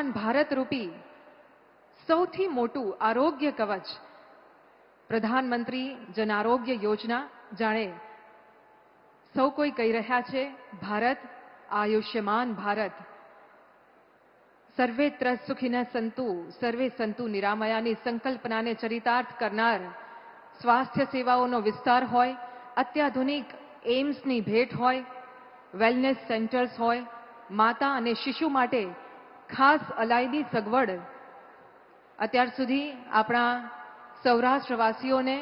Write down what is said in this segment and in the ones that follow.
આયુષ્યમાન ભારત રૂપી સૌથી મોટું આરોગ્ય કવચ પ્રધાનમંત્રી જન આરોગ્ય યોજના, જાણે સૌ કોઈ કહી રહ્યા છે ભારત આયુષ્યમાન ભારત. સર્વેત્ર સુખિનઃ સંતુ સર્વે સંતુ નિરામયાની સંકલ્પનાને ચરિતાર્થ કરનાર સ્વાસ્થ્ય સેવાઓનો વિસ્તાર હોય, અત્યાધુનિક એમ્સની ભેટ હોય, વેલનેસ સેન્ટર્સ હોય, માતા અને શિશુ માટે ખાસ અલાયદી સગવડ. અત્યાર સુધી આપણા સૌરાષ્ટ્રવાસીઓને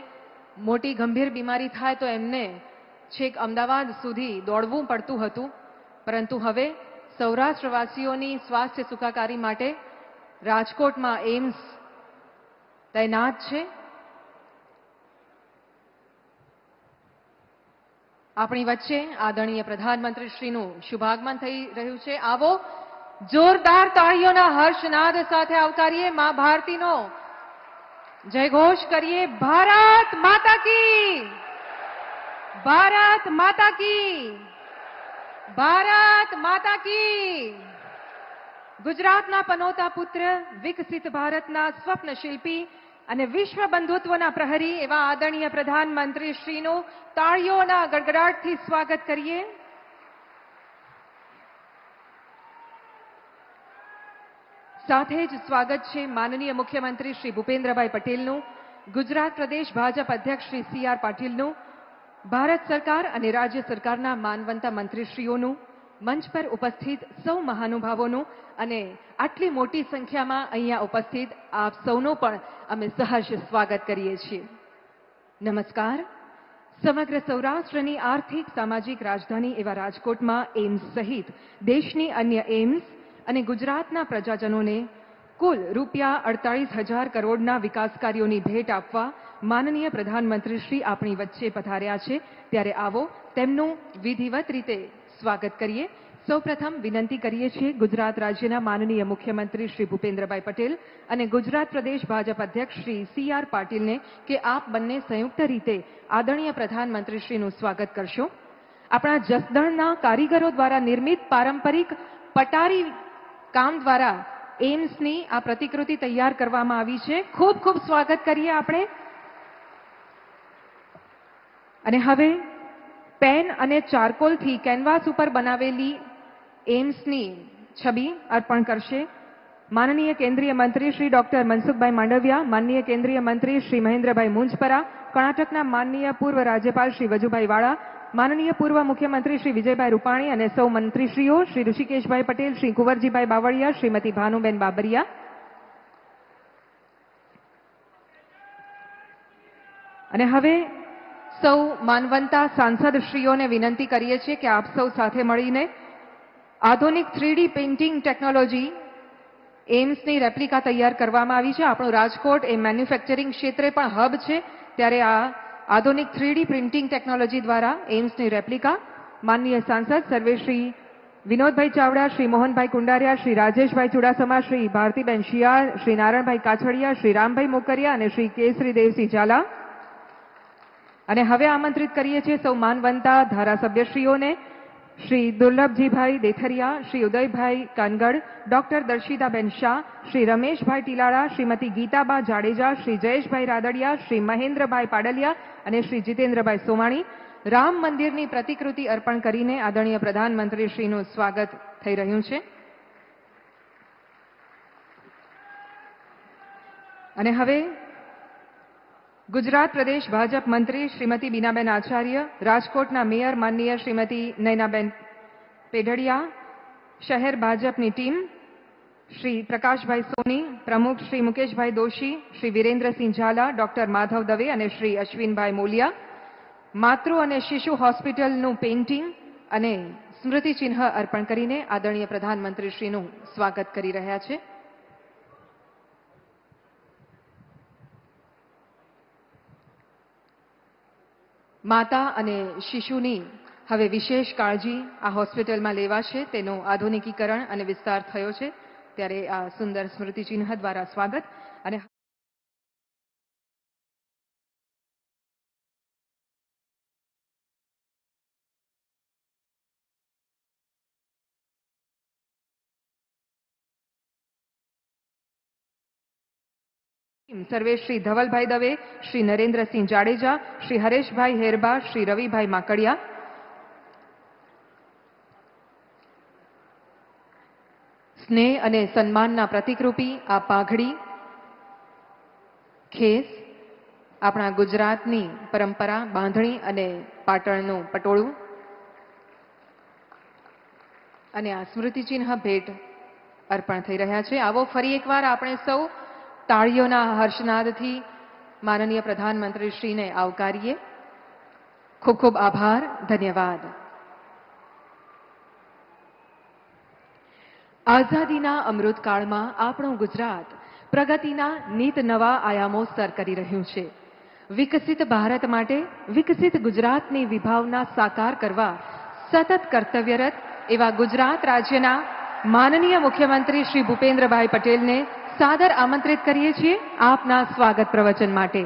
મોટી ગંભીર બીમારી થાય તો એમને છેક અમદાવાદ સુધી દોડવું પડતું હતું, પરંતુ હવે સૌરાષ્ટ્રવાસીઓની સ્વાસ્થ્ય સુખાકારી માટે રાજકોટમાં એમ્સ તૈનાત છે. આપણી વચ્ચે આદરણીય પ્રધાનમંત્રી શ્રીનું શુભાગમન થઈ રહ્યું છે. આવો જોરદાર તાળીઓના હર્ષનાદ સાથે આવકારીએ મા ભારતીનો જયઘોષ કરીએ. ભારત માતા કી, ભારત માતા કી, ભારત માતા કી. ગુજરાતના પનોતા પુત્ર, વિકસિત ભારતના સ્વપ્ન શિલ્પી અને વિશ્વ બંધુત્વના પ્રહરી એવા આદરણીય પ્રધાનમંત્રી શ્રીનું તાળીઓના ગડગડાટથી સ્વાગત કરીએ. સાથે જ સ્વાગત છે માનનીય મુખ્યમંત્રી શ્રી ભૂપેન્દ્રભાઈ પટેલનું, ગુજરાત પ્રદેશ ભાજપ અધ્યક્ષ શ્રી સી.આર. પાટીલનું, ભારત સરકાર અને રાજ્ય સરકારના માનવંતા મંત્રીશ્રીઓનું, મંચ પર ઉપસ્થિત સૌ મહાનુભાવોનું અને આટલી મોટી સંખ્યામાં અહીંયા ઉપસ્થિત આપ સૌનું પણ અમે સહર્ષ સ્વાગત કરીએ છીએ. નમસ્કાર. સમગ્ર સૌરાષ્ટ્રની આર્થિક સામાજિક રાજધાની એવા રાજકોટમાં એમ્સ સહિત દેશની અન્ય એમ્સ અને ગુજરાતના પ્રજાજનોને કુલ ₹48,000 કરોડના વિકાસ કાર્યોની ભેટ આપવા માનનીય પ્રધાનમંત્રી શ્રી આપણી વચ્ચે પધાર્યા છે, ત્યારે આવો તેમનું વિધિવત રીતે સ્વાગત કરીએ. સૌપ્રથમ વિનંતી કરીએ છીએ ગુજરાત રાજ્યના માનનીય મુખ્યમંત્રી શ્રી ભૂપેન્દ્રભાઈ પટેલ અને ગુજરાત પ્રદેશ ભાજપ અધ્યક્ષ શ્રી સી.આર. પાટીલને કે આપ બંને સંયુક્ત રીતે આદરણીય પ્રધાનમંત્રી શ્રીનું સ્વાગત કરશો. આપણા જસદણના કારીગરો દ્વારા નિર્મિત પારંપરિક પટારી કામ દ્વારા એમ્સની આ પ્રતિકૃતિ તૈયાર કરવામાં આવી છે. ખૂબ ખૂબ સ્વાગત કરીએ આપણે. અને હવે પેન અને ચારકોલથી કેનવાસ ઉપર બનાવેલી એમ્સની છબી અર્પણ કરશે માનનીય કેન્દ્રીય મંત્રી શ્રી ડોક્ટર મનસુખભાઈ માંડવિયા, માનનીય કેન્દ્રીય મંત્રી શ્રી મહેન્દ્રભાઈ મુંજપરા, કર્ણાટકના માનનીય પૂર્વ રાજ્યપાલ શ્રી વજુભાઈ વાળા, માનનીય પૂર્વ મુખ્યમંત્રી શ્રી વિજયભાઈ રૂપાણી અને સૌ મંત્રીશ્રીઓ શ્રી ઋષિકેશભાઈ પટેલ, શ્રી કુંવરજીભાઈ બાવળિયા, શ્રીમતી ભાનુબેન બાબરિયા. અને હવે સૌ માનવંતા સાંસદશ્રીઓને વિનંતી કરીએ છીએ કે આપ સૌ સાથે મળીને આધુનિક 3D પ્રિન્ટિંગ ટેકનોલોજી એમ્સની રેપ્લિકા તૈયાર કરવામાં આવી છે. આપણું રાજકોટ એ મેન્યુફેક્ચરિંગ ક્ષેત્રે પણ હબ છે, ત્યારે આ આધુનિક 3D પ્રિન્ટિંગ ટેકનોલોજી દ્વારા એમ્સની રેપ્લિકા માનનીય સાંસદ સર્વે શ્રી વિનોદભાઈ ચાવડા, શ્રી મોહનભાઈ કુંડારિયા, શ્રી રાજેશભાઈ ચુડાસમા, શ્રી ભારતીબેન શિયાળ, શ્રી નારાયણભાઈ કાછડિયા, શ્રી રામભાઈ મોકરિયા અને શ્રી કેસરી દેવસિંહ ઝાલા. અને હવે આમંત્રિત કરીએ છીએ સૌ માનવંતા ધારાસભ્યશ્રીઓને શ્રી દુર્લભજીભાઈ દેથરિયા, શ્રી ઉદયભાઈ કાનગડ, ડોક્ટર દર્શિતાબેન શાહ, શ્રી રમેશભાઈ ટીલાળા, શ્રીમતી ગીતાબા જાડેજા, શ્રી જયેશભાઈ રાદડિયા, શ્રી મહેન્દ્રભાઈ પાડલિયા અને શ્રી જીતેન્દ્રભાઈ સોમાણી. રામ મંદિરની પ્રતિકૃતિ અર્પણ કરીને આદરણીય પ્રધાનમંત્રી શ્રીનું સ્વાગત થઈ રહ્યું છે. અને હવે ગુજરાત પ્રદેશ ભાજપ મંત્રી શ્રીમતી બીનાબેન આચાર્ય, રાજકોટના મેયર માનનીય શ્રીમતી નયનાબેન પેઢડિયા, શહેર ભાજપની ટીમ શ્રી પ્રકાશભાઈ સોની, પ્રમુખ શ્રી મુકેશભાઈ દોશી, શ્રી વિરેન્દ્રસિંહ ઝાલા, ડોક્ટર માધવ દવે અને શ્રી અશ્વિનભાઈ મોલિયા. માતૃ અને શિશુ હોસ્પિટલનું પેઇન્ટિંગ અને સ્મૃતિચિહ્ન અર્પણ કરીને આદરણીય પ્રધાનમંત્રી શ્રીનું સ્વાગત કરી રહ્યા છે. માતા અને શિશુની હવે વિશેષ કાળજી આ હોસ્પિટલમાં લેવાશે, તેનું આધુનિકીકરણ અને વિસ્તાર થયો છે, ત્યારે આ સુંદર સ્મૃતિચિહ્ન દ્વારા સ્વાગત. અને સર્વે શ્રી ધવલભાઈ દવે, શ્રી નરેન્દ્રસિંહ જાડેજા, શ્રી હરેશભાઈ હેરબા, શ્રી રવિભાઈ માકડિયા, સ્નેહ અને સન્માનના પ્રતિકરૂપી આ પાઘડી ખેસ આપણા ગુજરાતની પરંપરા બાંધણી અને પાટણનું પટોળું અને આ સ્મૃતિચિહ્ન ભેટ અર્પણ થઈ રહ્યા છે. આવો ફરી એકવાર આપણે સૌ તાળીઓના હર્ષનાદથી માનનીય પ્રધાનમંત્રી શ્રીને આવકારીએ. ખૂબ ખૂબ આભાર. ધન્યવાદ. આઝાદીના અમૃતકાળમાં આપણું ગુજરાત પ્રગતિના નીત નવા આયામો સર કરી રહ્યું છે. વિકસિત ભારત માટે વિકસિત ગુજરાતની વિભાવના સાકાર કરવા સતત કર્તવ્યરત એવા ગુજરાત રાજ્યના માનનીય મુખ્યમંત્રી શ્રી ભૂપેન્દ્રભાઈ પટેલને સાદર આમંત્રિત કરીએ છીએ આપના સ્વાગત પ્રવચન માટે.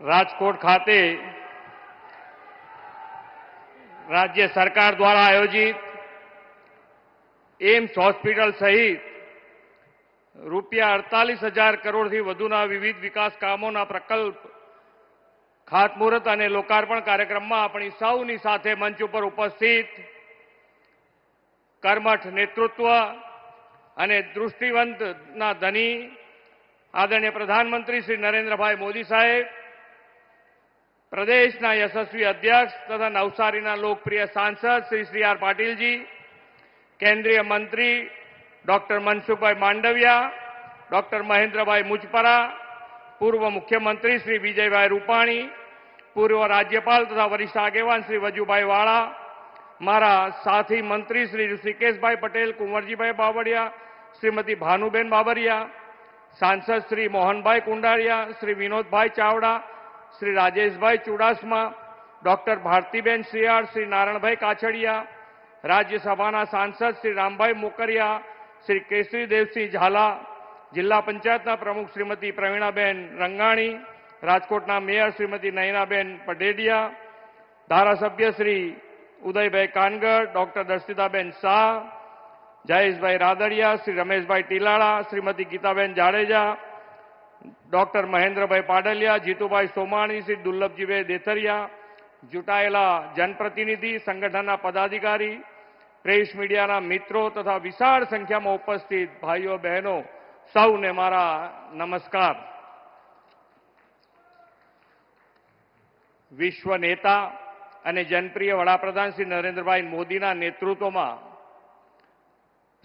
રાજકોટ ખાતે રાજ્ય સરકાર દ્વારા આયોજિત એમ્સ હોસ્પિટલ સહિત રૂપિયા 48,000 કરોડથી વધુના વિવિધ વિકાસ કામોના પ્રકલ્પ ખાતમુહૂર્ત અને લોકાર્પણ કાર્યક્રમમાં આપણી સૌની સાથે મંચ ઉપર ઉપસ્થિત કર્મઠ નેતૃત્વ અને દૃષ્ટિવંતના ધની આદરણીય પ્રધાનમંત્રી શ્રી નરેન્દ્રભાઈ મોદી સાહેબ, પ્રદેશના યશસ્વી અધ્યક્ષ તથા નવસારીના લોકપ્રિય સાંસદ શ્રી સી.આર. પાટીલજી, કેન્દ્રીય મંત્રી ડોક્ટર મનસુખભાઈ માંડવિયા, ડોક્ટર મહેન્દ્રભાઈ મુજપરા, પૂર્વ મુખ્યમંત્રી શ્રી વિજયભાઈ રૂપાણી, પૂર્વ રાજ્યપાલ તથા વરિષ્ઠ આગેવાન શ્રી વજુભાઈ વાળા, મારા સાથી મંત્રી શ્રી ઋષિકેશભાઈ પટેલ, કુંવરજીભાઈ બાવળિયા, શ્રીમતી ભાનુબેન બાબરિયા, સાંસદ શ્રી મોહનભાઈ કુંડારિયા, શ્રી વિનોદભાઈ ચાવડા, શ્રી રાજેશભાઈ ચુડાસમા, ડોક્ટર ભારતીબેન શિયાળ, શ્રી નારણભાઈ કાછડિયા, રાજ્યસભાના સાંસદ શ્રી રામભાઈ મોકરિયા, શ્રી કેસરીદેવસિંહ ઝાલા, જિલ્લા પંચાયતના પ્રમુખ શ્રીમતી પ્રવીણાબેન રંગાણી, રાજકોટના મેયર શ્રીમતી નયનાબેન પઢેડિયા, ધારાસભ્ય શ્રી ઉદયભાઈ કાનગર, ડોક્ટર દર્શિતાબેન શાહ, જયેશભાઈ રાદડિયા, શ્રી રમેશભાઈ ટીલાળા, શ્રીમતી ગીતાબેન જાડેજા, ડોક્ટર મહેન્દ્રભાઈ પાડલિયા, જીતુભાઈ સોમાણી, શ્રી દુર્લભજીભાઈ દેથરિયા, ચૂંટાયેલા જનપ્રતિનિધિ, સંગઠનના પદાધિકારી, પ્રેસ મીડિયાના મિત્રો તથા વિશાળ સંખ્યામાં ઉપસ્થિત ભાઈઓ બહેનો સૌને મારા નમસ્કાર. વિશ્વ નેતા અને જનપ્રિય વડાપ્રધાન શ્રી નરેન્દ્રભાઈ મોદીના નેતૃત્વમાં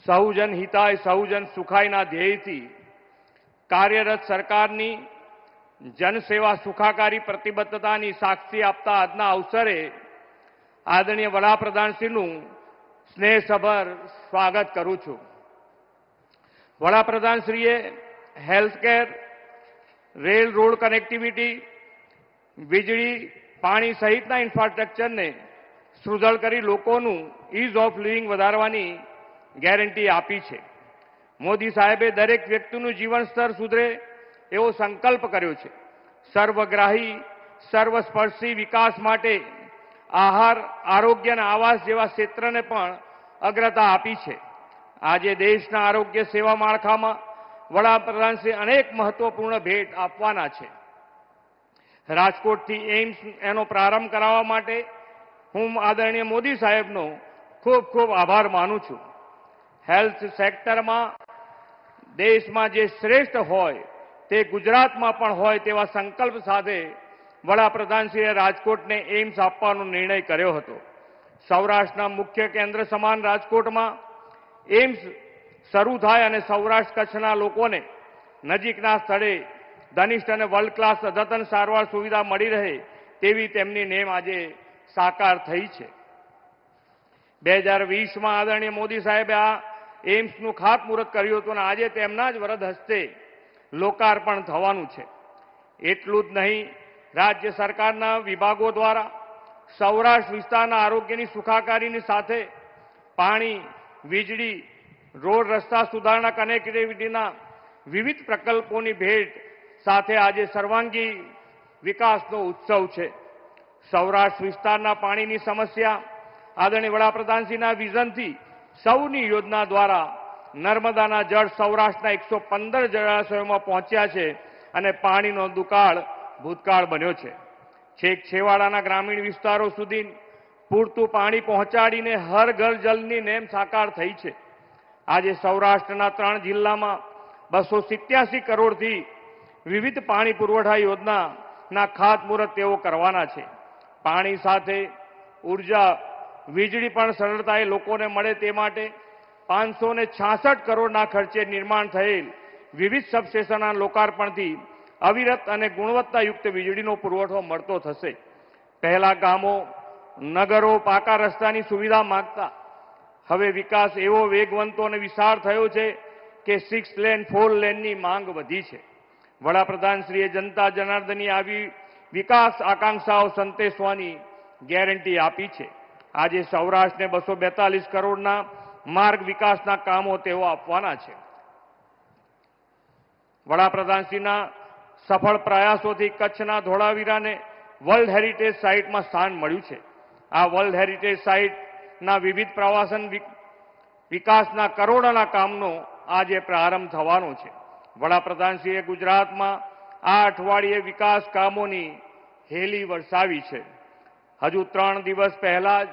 સહુજન હિતાય સહુજન સુખાયના ધ્યેયથી કાર્યરત સરકારની જનસેવા સુખાકારી પ્રતિબદ્ધતાની સાક્ષી આપતા આજના અવસરે આદરણીય વડાપ્રધાનશ્રીનું સ્નેહસભર સ્વાગત કરું છું. વડાપ્રધાનશ્રીએ હેલ્થકેર, રેલ રોડ કનેક્ટિવિટી, વીજળી, પાણી સહિતના ઇન્ફ્રાસ્ટ્રક્ચરને સુદૃઢ કરી લોકોનું ઇઝ ઓફ લિવિંગ વધારવાની ગેરંટી આપી છે. મોદી સાહેબે દરેક વ્યક્તિનું જીવન સ્તર સુધરે એવો સંકલ્પ કર્યો છે. સર્વગ્રાહી, સર્વસ્પર્શી વિકાસ માટે આહાર, આરોગ્ય અને આવાસ જેવા ક્ષેત્રને પણ અગ્રતા આપી છે. આજે દેશના આરોગ્ય સેવા માળખામાં વડાપ્રધાનશ્રી અનેક મહત્વપૂર્ણ ભેટ આપવાના છે. રાજકોટથી એમ્સ એનો પ્રારંભ કરાવવા માટે હું આદરણીય મોદી સાહેબનો ખૂબ ખૂબ આભાર માનું છું. હેલ્થ સેક્ટરમાં દેશમાં જે શ્રેષ્ઠ હોય તે ગુજરાતમાં પણ હોય તેવા સંકલ્પ સાથે વડાપ્રધાનશ્રીએ રાજકોટને એમ્સ આપવાનો નિર્ણય કર્યો હતો. સૌરાષ્ટ્રના મુખ્ય કેન્દ્ર સમાન રાજકોટમાં એમ્સ શરૂ થાય અને સૌરાષ્ટ્ર કચ્છના લોકોને નજીકના સ્થળે ધનિષ્ઠ અને વર્લ્ડ ક્લાસ અદ્યતન સારવાર સુવિધા મળી રહે તેવી તેમની નેમ આજે સાકાર થઈ છે. 2020માં આદરણીય મોદી સાહેબે આ એમ્સનું ખાતમુહૂર્ત કર્યું હતું અને આજે તેમના જ વરદ હસ્તે લોકાર્પણ થવાનું છે. એટલું જ નહીં, રાજ્ય સરકારના વિભાગો દ્વારા સૌરાષ્ટ્ર વિસ્તારના આરોગ્યની સુખાકારીની સાથે પાણી, વીજળી, રોડ રસ્તા સુધારણા, કનેક્ટિવિટીના વિવિધ પ્રકલ્પોની ભેટ સાથે આજે સર્વાંગી વિકાસનો ઉત્સવ છે. સૌરાષ્ટ્ર વિસ્તારના પાણીની સમસ્યા આદરણીય વડાપ્રધાનશ્રીના વિઝનથી સૌની યોજના દ્વારા નર્મદાના જળ સૌરાષ્ટ્રના 115 જળાશયોમાં પહોંચ્યા છે અને પાણીનો દુકાળ ભૂતકાળ બન્યો છે. છેક છેવાડાના ગ્રામીણ વિસ્તારો સુધી પૂરતું પાણી પહોંચાડીને હર ઘર જલની નેમ સાકાર થઈ છે. આજે સૌરાષ્ટ્રના 3 જિલ્લામાં 287 કરોડથી વિવિધ પાણી પુરવઠા યોજનાના ખાતમુહૂર્ત તેઓ કરવાના છે. પાણી સાથે ઉર્જા વીજળી પણ સરળતાએ લોકોને મળે તે માટે 566 કરોડના ખર્ચે નિર્માણ થયેલ વિવિધ સબસ્ટેશનના લોકાર્પણથી અવિરત અને ગુણવત્તાયુક્ત વીજળીનો પુરવઠો મળતો થશે. પહેલા ગામો નગરો પાકા રસ્તાની સુવિધા માંગતા હવે વિકાસ એવો વેગવંતો અને વિશાળ થયો છે કે 6 લેન 4 લેનની માંગ વધી છે. વડાપ્રધાનશ્રીએ જનતા જનાર્દનની આવી વિકાસ આકાંક્ષાઓ સંતોષવાની ગેરંટી આપી છે. આજે સૌરાષ્ટ્રને 242 કરોડના માર્ગ વિકાસના કામો તેઓ આપવાના છે. વડાપ્રધાનશ્રીના સફળ પ્રયાસોથી કચ્છના ધોળાવીરાને વર્લ્ડ હેરિટેજ સાઇટમાં સ્થાન મળ્યું છે. આ વર્લ્ડ હેરિટેજ સાઇટના વિવિધ પ્રવાસન વિકાસના કરોડોના કામનો આજે પ્રારંભ થવાનો છે. વડાપ્રધાનશ્રીએ ગુજરાતમાં આ અઠવાડિયે વિકાસ કામોની હેલી વરસાવી છે. હજુ 3 દિવસ પહેલા જ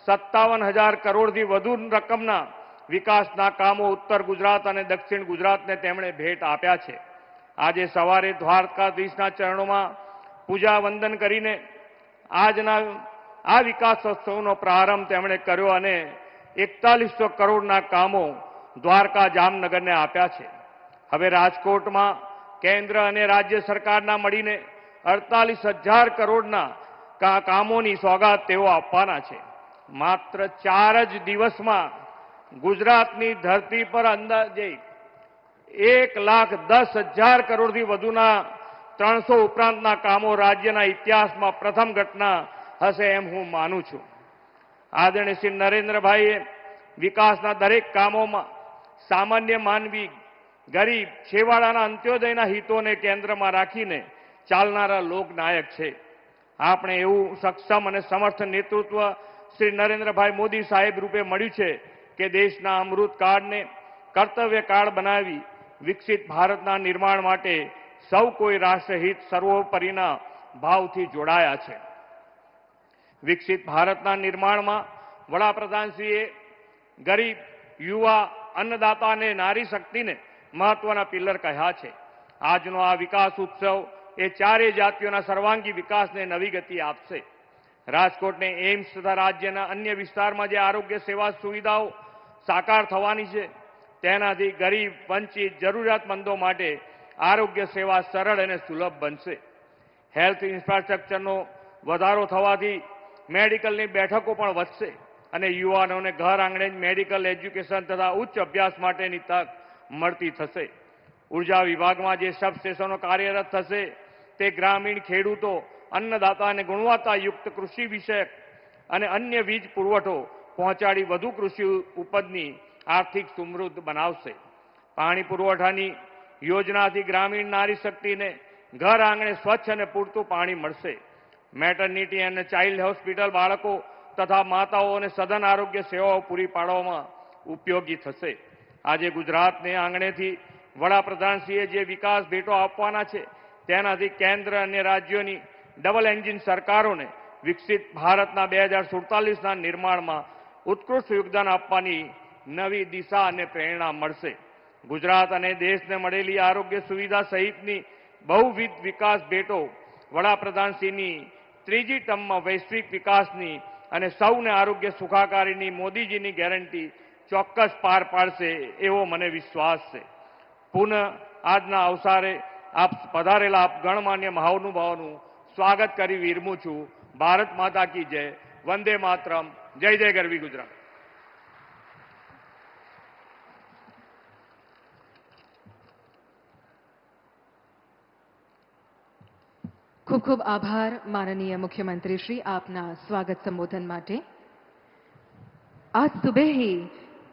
57,000 કરોડથી વધુ રકમના વિકાસના કામો ઉત્તર ગુજરાત અને દક્ષિણ ગુજરાતને તેમણે ભેટ આપ્યા છે. આજે સવારે દ્વારકાધીશના ચરણોમાં પૂજા વંદન કરીને આજના આ વિકાસોત્સવનો પ્રારંભ તેમણે કર્યો અને 4100 કરોડના કામો દ્વારકા જામનગરને આપ્યા છે. હવે રાજકોટમાં કેન્દ્ર અને રાજ્ય સરકારના મળીને 48,000 કરોડના કામોની સોગાત તેઓ આપવાના છે. માત્ર 4 જ દિવસમાં ગુજરાતની ધરતી પર અંદાજે 1,10,000 કરોડથી વધુના 300 ઉપરાંતના કામો રાજ્યના ઇતિહાસમાં પ્રથમ ઘટના હશે એમ હું માનું છું. આદરણીય શ્રી નરેન્દ્રભાઈએ વિકાસના દરેક કામોમાં સામાન્ય માનવી ગરીબ છેવાડાના અંત્યોદયના હિતોને કેન્દ્રમાં રાખીને ચાલનારા લોકનાયક છે. આપણે એવું સક્ષમ અને સમર્થ નેતૃત્વ શ્રી નરેન્દ્રભાઈ મોદી સાહેબ રૂપે મળ્યું છે કે દેશના અમૃતકાળને કર્તવ્યકાળ બનાવી વિકસિત ભારતના નિર્માણ માટે સૌ કોઈ રાષ્ટ્રહિત સર્વોપરીના ભાવથી જોડાયા છે. વિકસિત ભારતના નિર્માણમાં વડાપ્રધાનશ્રીએ ગરીબ યુવા અન્નદાતા અને નારી શક્તિને મહત્વના પિલ્લર કહ્યા છે. આજનો આ વિકાસ ઉત્સવ એ ચારેય જાતિઓના સર્વાંગી વિકાસને નવી ગતિ આપશે. રાજકોટને એમ્સ તથા રાજ્યના અન્ય વિસ્તારમાં જે આરોગ્ય સેવા સુવિધાઓ સાકાર થવાની છે તેનાથી ગરીબ વંચિત જરૂરિયાતમંદો માટે આરોગ્ય સેવા સરળ અને સુલભ બનશે. હેલ્થ ઇન્ફ્રાસ્ટ્રક્ચરનો વધારો થવાથી મેડિકલની બેઠકો પણ વધશે અને યુવાનોને ઘર આંગણે જ મેડિકલ એજ્યુકેશન તથા ઉચ્ચ અભ્યાસ માટેની તક મળતી થશે. ઉર્જા વિભાગમાં જે સબસ્ટેશનો કાર્યરત થશે તે ગ્રામીણ ખેડૂતો અન્નદાતા અને ગુણવત્તાયુક્ત કૃષિ વિષયક અને અન્ય વીજ પુરવઠો પહોંચાડી વધુ કૃષિ ઉપજની આર્થિક સમૃદ્ધ બનાવશે. પાણી પુરવઠાની યોજનાથી ગ્રામીણ નારી શક્તિને ઘર આંગણે સ્વચ્છ અને પૂરતું પાણી મળશે. મેટર્નિટી અને ચાઇલ્ડ હોસ્પિટલ બાળકો તથા માતાઓ અને સઘન આરોગ્ય સેવાઓ પૂરી પાડવામાં ઉપયોગી થશે. આજે ગુજરાતને આંગણેથી વડાપ્રધાનશ્રીએ જે વિકાસ ભેટો આપવાના છે તેનાથી કેન્દ્ર અને રાજ્યોની ડબલ એન્જિન સરકારોને વિકસિત ભારતના 2047ના નિર્માણમાં ઉત્કૃષ્ટ યોગદાન આપવાની નવી દિશા અને પ્રેરણા મળશે. ગુજરાત અને દેશને મળેલી આરોગ્ય સુવિધા સહિતની બહુવિધ વિકાસ ભેટો વડાપ્રધાનશ્રીની ત્રીજી ટર્મમાં વૈશ્વિક વિકાસની અને સૌને આરોગ્ય સુખાકારીની મોદીજીની ગેરંટી ચોક્કસ પાર પાડશે એવો મને વિશ્વાસ છે. પુનઃ આજના અવસરે આપ પધારેલા આપ ગણમાન્ય મહાનુભાવોનું સ્વાગત કરી વિરમું છું. ભારત માતા કી જય. વંદે માતરમ. જય જય ગરવી ગુજરાત. ખૂબ ખૂબ આભાર माननीय मुख्यमंत्री श्री आपना स्वागत संबोधन माटे। आज सुबह ही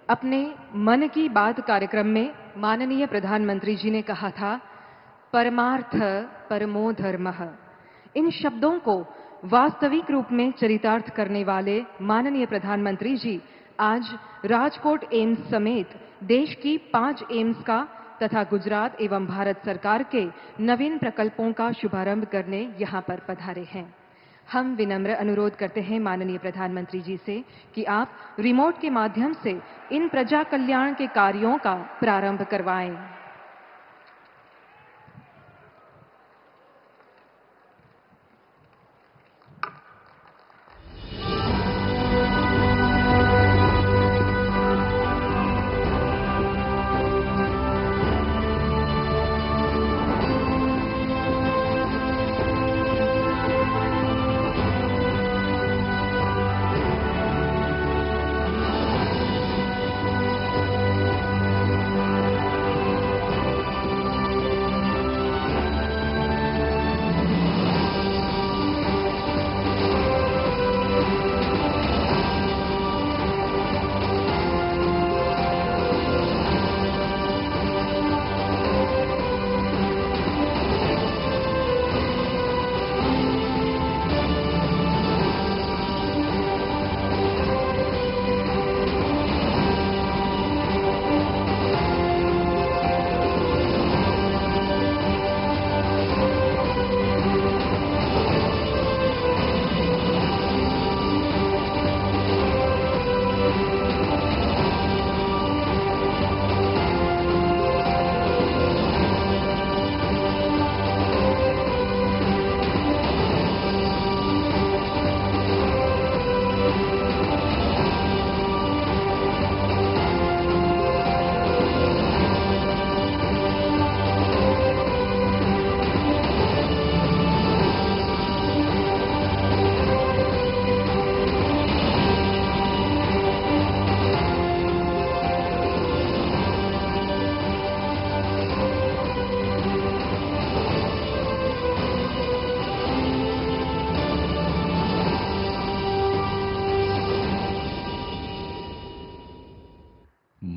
अपने मन की बात कार्यक्रम में माननीय प्रधानमंत्री जी ने कहा था परमार्थ परमो धर्मः, इन शब्दों को वास्तविक रूप में चरितार्थ करने वाले माननीय प्रधानमंत्री जी आज राजकोट एम्स समेत देश की 5 एम्स का तथा गुजरात एवं भारत सरकार के नवीन प्रकल्पों का शुभारंभ करने यहां पर पधारे हैं। हम विनम्र अनुरोध करते हैं माननीय प्रधानमंत्री जी से कि आप रिमोट के माध्यम से इन प्रजा कल्याण के कार्यों का प्रारंभ करवाएं।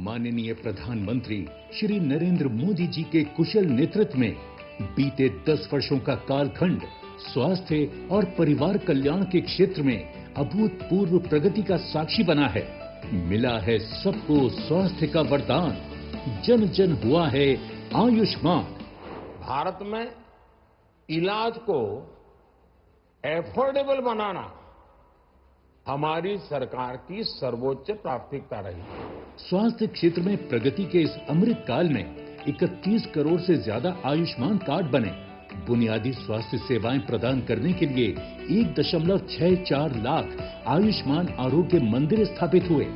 माननीय प्रधानमंत्री श्री नरेंद्र मोदी जी के कुशल नेतृत्व में बीते 10 वर्षों का कालखंड स्वास्थ्य और परिवार कल्याण के क्षेत्र में अभूतपूर्व प्रगति का साक्षी बना है। मिला है सबको स्वास्थ्य का वरदान, जन जन हुआ है आयुष्मान। भारत में इलाज को एफोर्डेबल बनाना हमारी सरकार की सर्वोच्च प्राथमिकता रही। स्वास्थ्य क्षेत्र में प्रगति के इस अमृत काल में 31 करोड़ से ज्यादा आयुष्मान कार्ड बने। बुनियादी स्वास्थ्य सेवाएं प्रदान करने के लिए 1.64 लाख आयुष्मान आरोग्य मंदिर स्थापित हुए।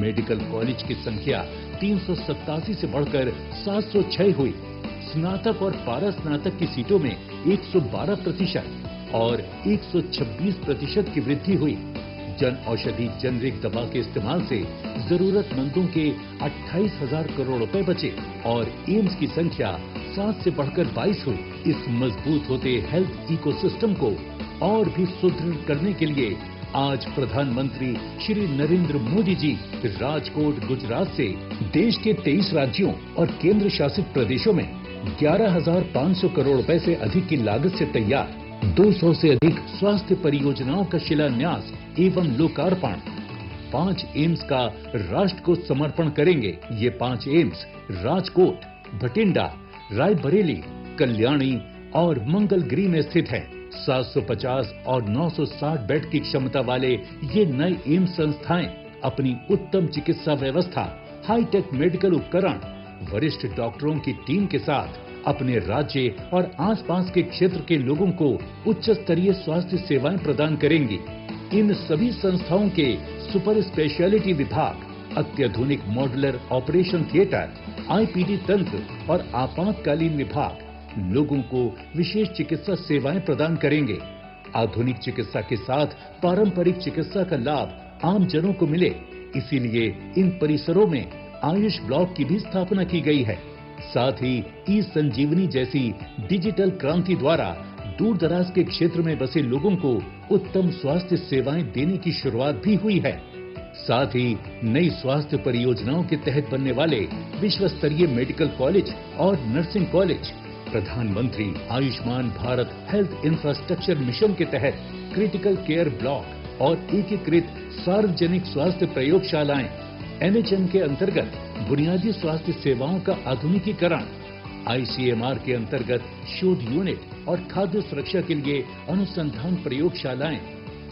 मेडिकल कॉलेज की संख्या 387 से बढ़कर 706 हुई। स्नातक और पारास्नातक की सीटों में 112% और 126% की वृद्धि हुई। जन औषधि जेनरिक दवा के इस्तेमाल से जरूरतमंदों के 28,000 करोड़ रुपए बचे और एम्स की संख्या 7 से बढ़कर 22 हुई। इस मजबूत होते हेल्थ इकोसिस्टम को और भी सुदृढ़ करने के लिए आज प्रधानमंत्री श्री नरेंद्र मोदी जी राजकोट गुजरात से देश के 23 राज्यों और केंद्र शासित प्रदेशों में 11,500 करोड़ रुपए से अधिक की लागत से तैयार 200 से अधिक स्वास्थ्य परियोजनाओं का शिलान्यास एवं लोकार्पण 5 एम्स का राष्ट्र को समर्पण करेंगे। ये 5 एम्स राजकोट, भटिंडा, रायबरेली, कल्याणी और मंगलगिरी में स्थित हैं। 750 और 960 बेड की क्षमता वाले ये नए एम्स संस्थाएं अपनी उत्तम चिकित्सा व्यवस्था, हाईटेक मेडिकल उपकरण, वरिष्ठ डॉक्टरों की टीम के साथ अपने राज्य और आसपास के क्षेत्र के लोगों को उच्च स्तरीय स्वास्थ्य सेवाएं प्रदान करेंगी। इन सभी संस्थाओं के सुपर स्पेशलिटी विभाग, अत्याधुनिक मॉड्यूलर ऑपरेशन थिएटर, आईपीडी तंत्र और आपातकालीन विभाग लोगों को विशेष चिकित्सा सेवाएं प्रदान करेंगे। आधुनिक चिकित्सा के साथ पारंपरिक चिकित्सा का लाभ आम जनों को मिले, इसीलिए इन परिसरों में आयुष ब्लॉक की भी स्थापना की गई है। साथ ही ई संजीवनी जैसी डिजिटल क्रांति द्वारा दूर दराज के क्षेत्र में बसे लोगों को उत्तम स्वास्थ्य सेवाएं देने की शुरुआत भी हुई है। साथ ही नई स्वास्थ्य परियोजनाओं के तहत बनने वाले विश्व स्तरीय मेडिकल कॉलेज और नर्सिंग कॉलेज प्रधानमंत्री Ayushman Bharat health infrastructure mission के तहत क्रिटिकल केयर ब्लॉक और एकीकृत सार्वजनिक स्वास्थ्य प्रयोगशालाएं NHM के अंतर्गत बुनियादी स्वास्थ्य सेवाओं का आधुनिकीकरण, ICMR के अंतर्गत शोध यूनिट और खाद्य सुरक्षा के लिए अनुसंधान प्रयोगशालाएं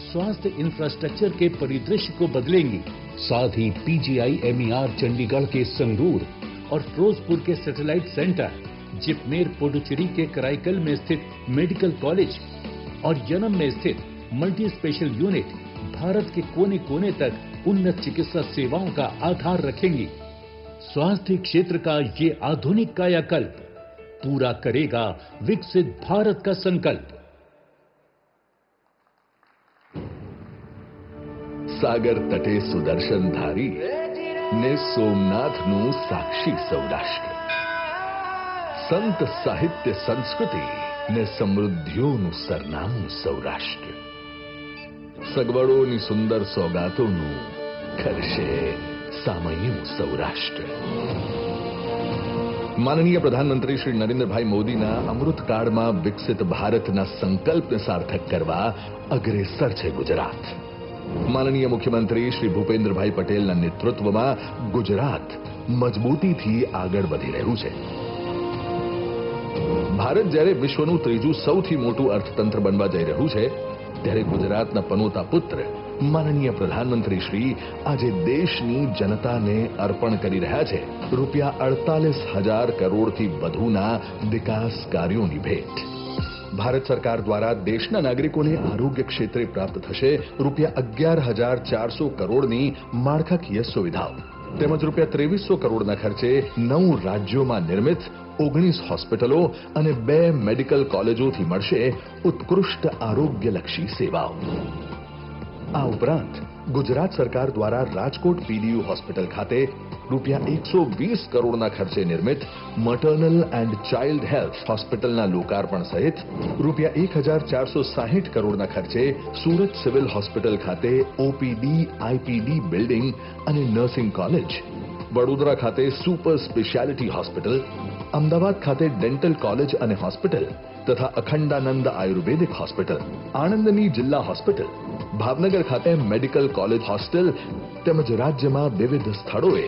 स्वास्थ्य इंफ्रास्ट्रक्चर के परिदृश्य को बदलेंगी। साथ ही PGI MER चंडीगढ़ के संगरूर और फिरोजपुर के सैटेलाइट सेंटर, जिपमेर पुडुचेरी के कराईकल में स्थित मेडिकल कॉलेज और यनम में स्थित मल्टी स्पेशल यूनिट भारत के कोने कोने तक उन्नत चिकित्सा सेवाओं का आधार रखेंगी। स्वास्थ्य क्षेत्र का ये आधुनिक कायाकल्प पूरा करेगा विकसित भारत का संकल्प। सागर तटे सुदर्शन धारी ने सोमनाथનું સાક્ષી સૌરાષ્ટ્ર, સંત સાહિત્ય સંસ્કૃતિ ને સમૃદ્ધિઓનું સરનામું સૌરાષ્ટ્ર, સગવડોની સુંદર સોગાતોનું કરશે સામયું સૌરાષ્ટ્ર। માનનીય પ્રધાનમંત્રી શ્રી નરેન્દ્રભાઈ મોદીના અમૃતકાળમાં વિકસિત ભારતના સંકલ્પને સાર્થક કરવા અગ્રેસર છે ગુજરાત। માનનીય મુખ્યમંત્રી શ્રી ભૂપેન્દ્રભાઈ પટેલના નેતૃત્વમાં ગુજરાત મજબૂતીથી આગળ વધી રહ્યું છે। ભારત જ્યારે વિશ્વનું ત્રીજું સૌથી મોટું અર્થતંત્ર બનવા જઈ રહ્યું છે, ત્યારે ગુજરાતના પનોતા પુત્ર માનનીય પ્રધાનમંત્રી શ્રી આજે દેશની જનતાને અર્પણ કરી રહ્યા છે રૂપિયા 48,000 કરોડથી વધુના વિકાસ કાર્યોની ભેટ। ભારત સરકાર દ્વારા દેશના નાગરિકોને આરોગ્ય ક્ષેત્રે પ્રાપ્ત થશે રૂપિયા 11,400 કરોડની માળખાકીય સુવિધાઓ, તેમજ રૂપિયા 2300 કરોડના ખર્ચે 9 રાજ્યોમાં નિર્મિત 19 હોસ્પિટલો અને 2 મેડિકલ કોલેજોથી મળશે ઉત્કૃષ્ટ આરોગ્યલક્ષી સેવાઓ। આ ઉપરાંત ગુજરાત સરકાર દ્વારા રાજકોટ PDU હોસ્પિટલ ખાતે રૂપિયા 120 કરોડના ખર્ચે નિર્મિત મટર્નલ એન્ડ ચાઇલ્ડ હેલ્થ હોસ્પિટલના લોકાર્પણ સહિત રૂપિયા 1,460 કરોડના ખર્ચે સુરત સિવિલ હોસ્પિટલ ખાતે OPD IPD બિલ્ડિંગ અને નર્સિંગ કોલેજ, વડોદરા ખાતે સુપર સ્પેશિયાલિટી હોસ્પિટલ, અમદાવાદ ખાતે ડેન્ટલ કોલેજ અને હોસ્પિટલ તથા અખંડાનંદ આયુર્વેદિક હોસ્પિટલ, આણંદની જિલ્લા હોસ્પિટલ, ભાવનગર ખાતે મેડિકલ કોલેજ હોસ્ટેલ તેમજ રાજ્યમાં વિવિધ સ્થળોએ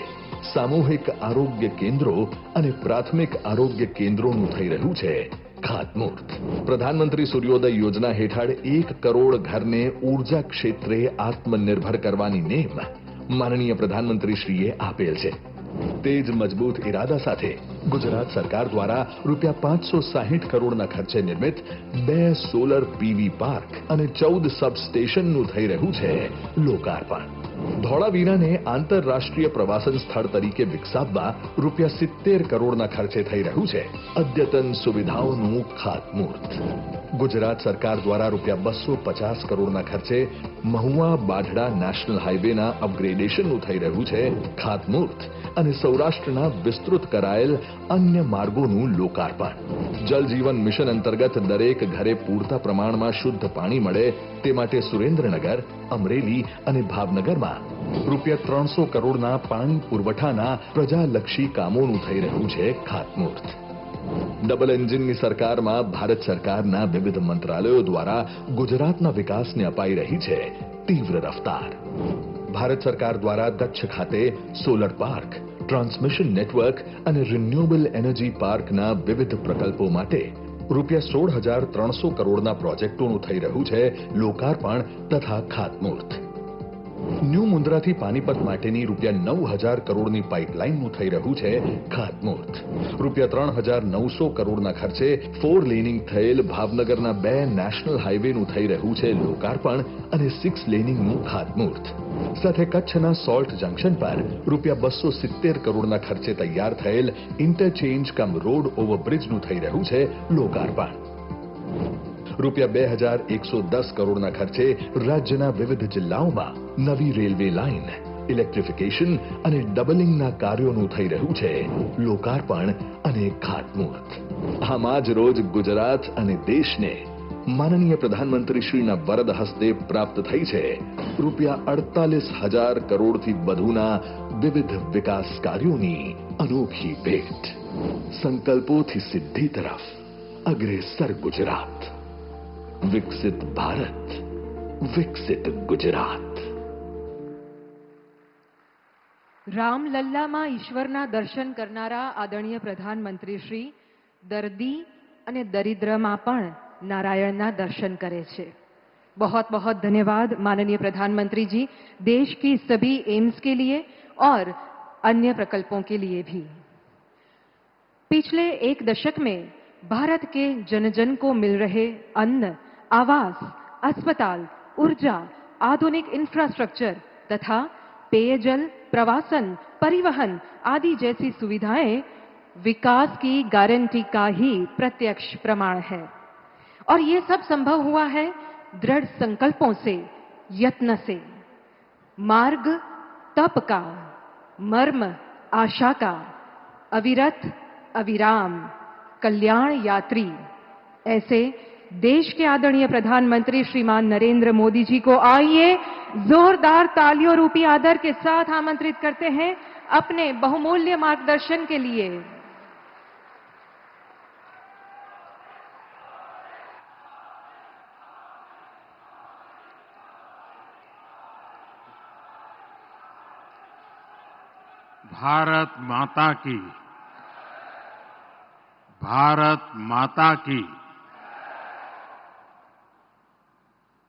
સામૂહિક આરોગ્ય કેન્દ્રો અને પ્રાથમિક આરોગ્ય કેન્દ્રોનું થઈ રહ્યું છે ખાતમુહૂર્ત। પ્રધાનમંત્રી સૂર્યોદય યોજના હેઠળ 1 કરોડ ઘરને ઉર્જા ક્ષેત્રે આત્મનિર્ભર કરવાની નેમ માનનીય પ્રધાનમંત્રીશ્રીએ આપેલ છે। તે જ મજબૂત ઇરાદા સાથે ગુજરાત સરકાર દ્વારા રૂપિયા 560 કરોડના ખર્ચે નિર્મિત 2 સોલર PV પાર્ક અને 14 સબસ્ટેશનનું થઈ રહ્યું છે લોકાર્પણ। ધોળાવીરાને આંતરરાષ્ટ્રીય પ્રવાસન સ્થળ તરીકે વિકસાવવા રૂપિયા 70 કરોડના ખર્ચે થઈ રહ્યું છે અદ્યતન સુવિધાઓનું ખાતમુહૂર્ત। ગુજરાત સરકાર દ્વારા રૂપિયા 250 કરોડના ખર્ચે મહુવા બાઢડા નેશનલ હાઈવેના અપગ્રેડેશનનું થઈ રહ્યું છે ખાતમુહૂર્ત અને સૌરાષ્ટ્રના વિસ્તૃત કરાયેલ અન્ય માર્ગોનું લોકાર્પણ। જલ જીવન મિશન અંતર્ગત દરેક ઘરે પૂરતા પ્રમાણમાં શુદ્ધ પાણી મળે તે માટે સુરેન્દ્રનગર, અમરેલી અને ભાવનગરમાં રૂપિયા 300 કરોડના પાણી પુરવઠાના પ્રજાલક્ષી કામોનું થઈ રહ્યું છે ખાતમુહૂર્ત। ડબલ એન્જિનની સરકારમાં ભારત સરકારના વિવિધ મંત્રાલયો દ્વારા ગુજરાતના વિકાસને અપાઈ રહી છે તીવ્ર રફતાર। ભારત સરકાર દ્વારા કચ્છ ખાતે સોલર પાર્ક, ટ્રાન્સમિશન નેટવર્ક અને રિન્યુએબલ એનર્જી પાર્કના વિવિધ પ્રકલ્પો માટે રૂપિયા 16,300 કરોડના પ્રોજેક્ટોનું થઈ રહ્યું છે લોકાર્પણ તથા ખાતમુહૂર્ત। ન્યૂ મુન્દ્રાથી પાણીપત માટેની રૂપિયા 9,000 કરોડની પાઇપલાઇનનું થઈ રહ્યું છે ખાતમુહૂર્ત। રૂપિયા 3,900 કરોડના ખર્ચે 4 લેનિંગ થયેલ ભાવનગરના 2 નેશનલ હાઈવેનું થઈ રહ્યું છે લોકાર્પણ અને 6 લેનિંગનું ખાતમુહૂર્ત। સાથે કચ્છના સોલ્ટ જંકશન પર રૂપિયા 270 કરોડના ખર્ચે તૈયાર થયેલ ઇન્ટરચેન્જ કમ રોડ ઓવરબ્રિજનું થઈ રહ્યું છે લોકાર્પણ। રૂપિયા 2,110 કરોડના ખર્ચે રાજ્યના વિવિધ જિલ્લાઓમાં નવી રેલવે લાઇન, ઇલેક્ટ્રિફિકેશન અને ડબલિંગના કાર્યોનું થઈ રહ્યું છે લોકાર્પણ અને ખાતમુહૂર્ત। આમાં જ રોજ ગુજરાત અને દેશને માનનીય પ્રધાનમંત્રીશ્રીના વરદ હસ્તે પ્રાપ્ત થઈ છે રૂપિયા 48,000 કરોડથી વધુના વિવિધ વિકાસ કાર્યોની અનોખી ભેટ। સંકલ્પોથી સિદ્ધિ તરફ अग्रेसर गुजरात, विकसित भारत, विकसित गुजरात। રામલલ્લામાં ઈશ્વરના દર્શન કરનારા આદરણીય પ્રધાનમંત્રી શ્રી દર્દી અને દરિદ્રમાં પણ नारायण दर्शन करे छे। बहुत बहुत धन्यवाद माननीय प्रधानमंत्री जी, देश की सभी एम्स के लिए और अन्य प्रकल्पों के लिए भी। पिछले एक दशक में भारत के जन जन को मिल रहे अन्न, आवास, अस्पताल, ऊर्जा, आधुनिक इंफ्रास्ट्रक्चर तथा पेयजल, प्रवासन, परिवहन आदि जैसी सुविधाएं विकास की गारंटी का ही प्रत्यक्ष प्रमाण है। और ये सब संभव हुआ है दृढ़ संकल्पों से, यत्न से। मार्ग तप का, मर्म आशा का, अविरत अविराम कल्याण यात्री, ऐसे देश के आदरणीय प्रधानमंत्री श्रीमान नरेंद्र मोदी जी को आइए जोरदार तालियों रूपी आदर के साथ आमंत्रित करते हैं अपने बहुमूल्य मार्गदर्शन के लिए। भारत माता की, भारत माता की।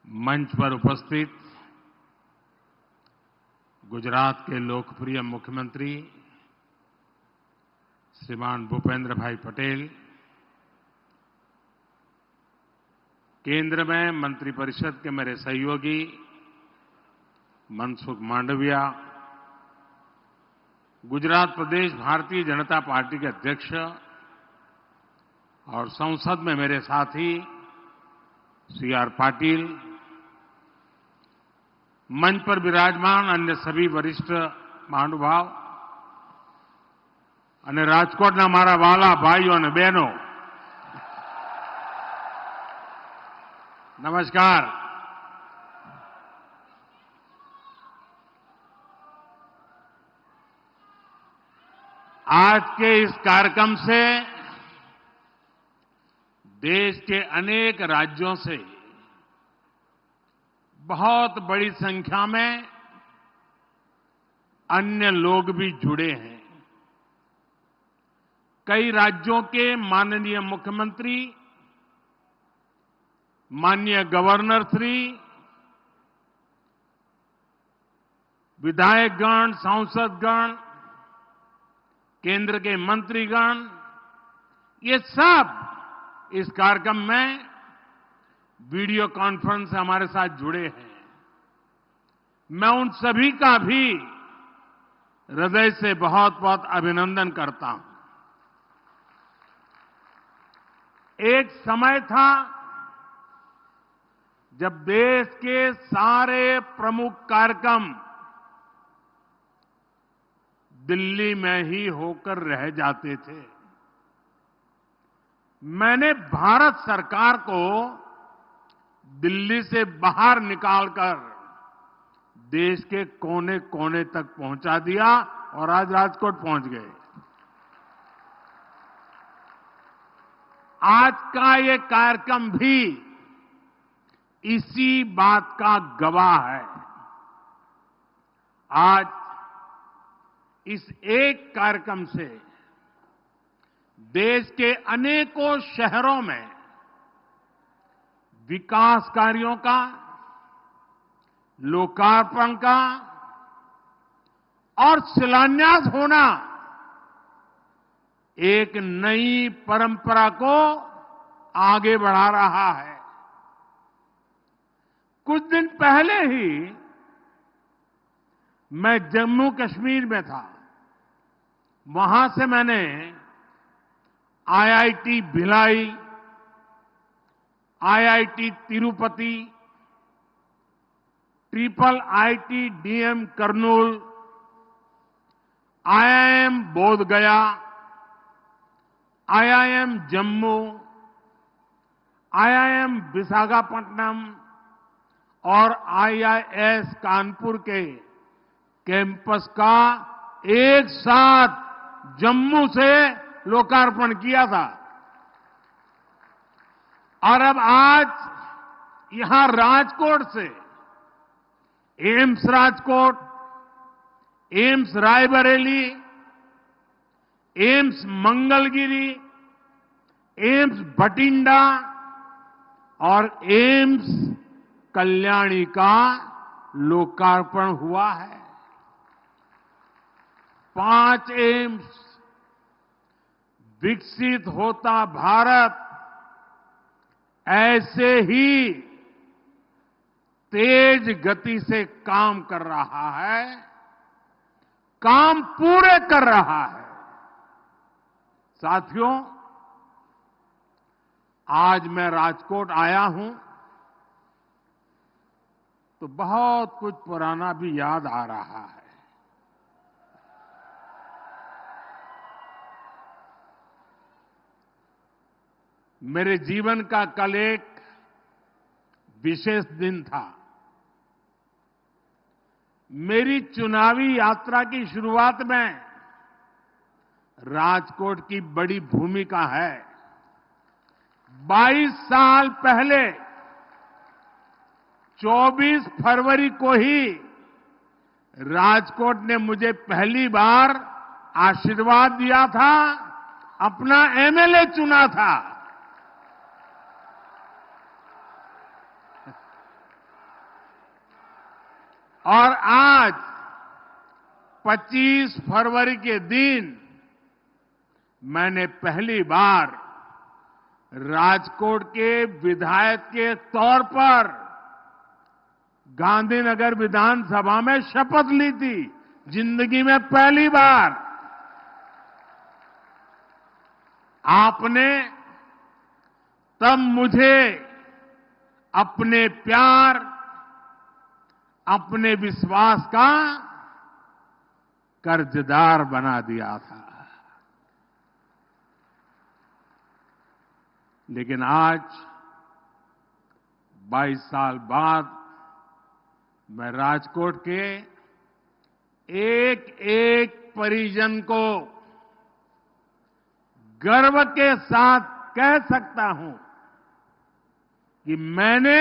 मंच पर उपस्थित गुजरात के लोकप्रिय मुख्यमंत्री श्रीमान भूपेंद्र भाई पटेल, केंद्र में मंत्रिपरिषद के मेरे सहयोगी मनसुख मांडविया, गुजरात प्रदेश भारतीय जनता पार्टी के अध्यक्ष और संसद में मेरे साथी सीआर पाटिल, मंच पर विराजमान अन्य सभी वरिष्ठ महानुभाव અને રાજકોટના મારા વાલા ભાઈઓ અને બહેનો, નમસ્કાર। आज के इस कार्यक्रम से देश के अनेक राज्यों से बहुत बड़ी संख्या में अन्य लोग भी जुड़े हैं। कई राज्यों के माननीय मुख्यमंत्री, माननीय गवर्नर श्री, विधायकगण, सांसदगण, केंद्र के मंत्रीगण, ये सब इस कार्यक्रम में वीडियो कॉन्फ्रेंस से हमारे साथ जुड़े हैं। मैं उन सभी का भी हृदय से बहुत बहुत अभिनंदन करता हूं। एक समय था जब देश के सारे प्रमुख कार्यक्रम दिल्ली में ही होकर रह जाते थे। मैंने भारत सरकार को दिल्ली से बाहर निकालकर देश के कोने कोने तक पहुंचा दिया और आज राजकोट पहुंच गए। आज का ये कार्यक्रम भी इसी बात का गवाह है। आज इस एक कार्यक्रम से देश के अनेकों शहरों में विकास कार्यों का, लोकार्पण का और शिलान्यास होना एक नई परंपरा को आगे बढ़ा रहा है। कुछ दिन पहले ही मैं जम्मू कश्मीर में था। वहां से मैंने IIT Bhilai, IIT Tirupati, triple IT DM Kurnool, IIM बोध गया, आईआईएम जम्मू, आईआईएम विशाखापट्टनम और आईआईएस कानपुर के कैंपस का एक साथ जम्मू से लोकार्पण किया था। और अब आज यहां राजकोट से AIIMS Rajkot, AIIMS Raebareli, AIIMS Mangalagiri, AIIMS Bathinda और एम्स कल्याणी का लोकार्पण हुआ है। 5 एम्स। विकसित होता भारत ऐसे ही तेज गति से काम कर रहा है, काम पूरे कर रहा है। साथियों, आज मैं राजकोट आया हूं तो बहुत कुछ पुराना भी याद आ रहा है। मेरे जीवन का कल एक विशेष दिन था। मेरी चुनावी यात्रा की शुरुआत में राजकोट की बड़ी भूमिका है। 22 साल पहले 24 फरवरी को ही राजकोट ने मुझे पहली बार आशीर्वाद दिया था, अपना एमएलए चुना था। और आज 25 फरवरी के दिन मैंने पहली बार राजकोट के विधायक के तौर पर गांधीनगर विधानसभा में शपथ ली थी। जिंदगी में पहली बार। आपने तब मुझे अपने प्यार, अपने विश्वास का कर्जदार बना दिया था। लेकिन आज 22 साल बाद मैं राजकोट के एक एक परिजन को गर्व के साथ कह सकता हूं कि मैंने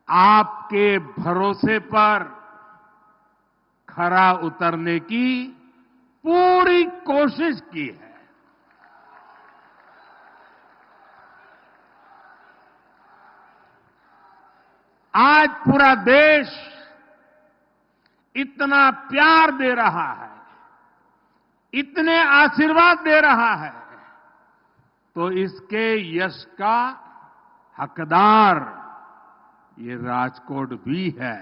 आपके भरोसे पर खरा उतरने की पूरी कोशिश की है। आज पूरा देश इतना प्यार दे रहा है, इतने आशीर्वाद दे रहा है, तो इसके यश का हकदार ये राजकोट भी है।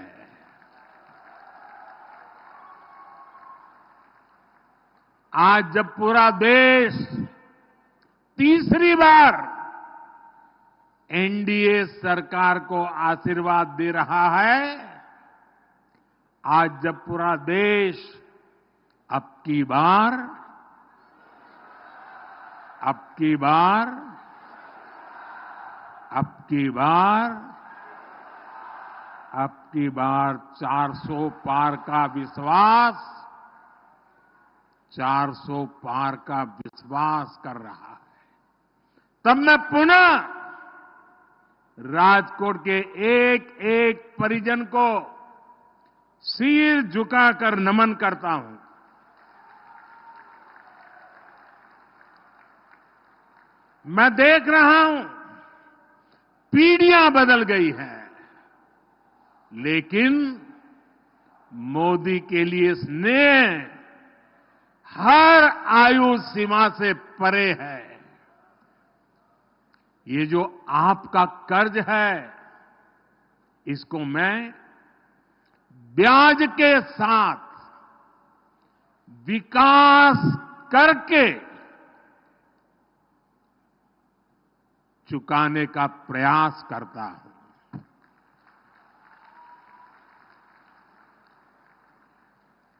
आज जब पूरा देश तीसरी बार एनडीए सरकार को आशीर्वाद दे रहा है, आज जब पूरा देश अब की बार अब की बार 400 पार का विश्वास, 400 पार का विश्वास कर रहा है, तब मैं पुनः राजकोट के एक एक परिजन को सिर झुकाकर नमन करता हूं। मैं देख रहा हूं पीढ़ियां बदल गई हैं, लेकिन मोदी के लिए स्नेह हर आयु सीमा से परे है। ये जो आपका कर्ज है, इसको मैं ब्याज के साथ विकास करके चुकाने का प्रयास करता हूं।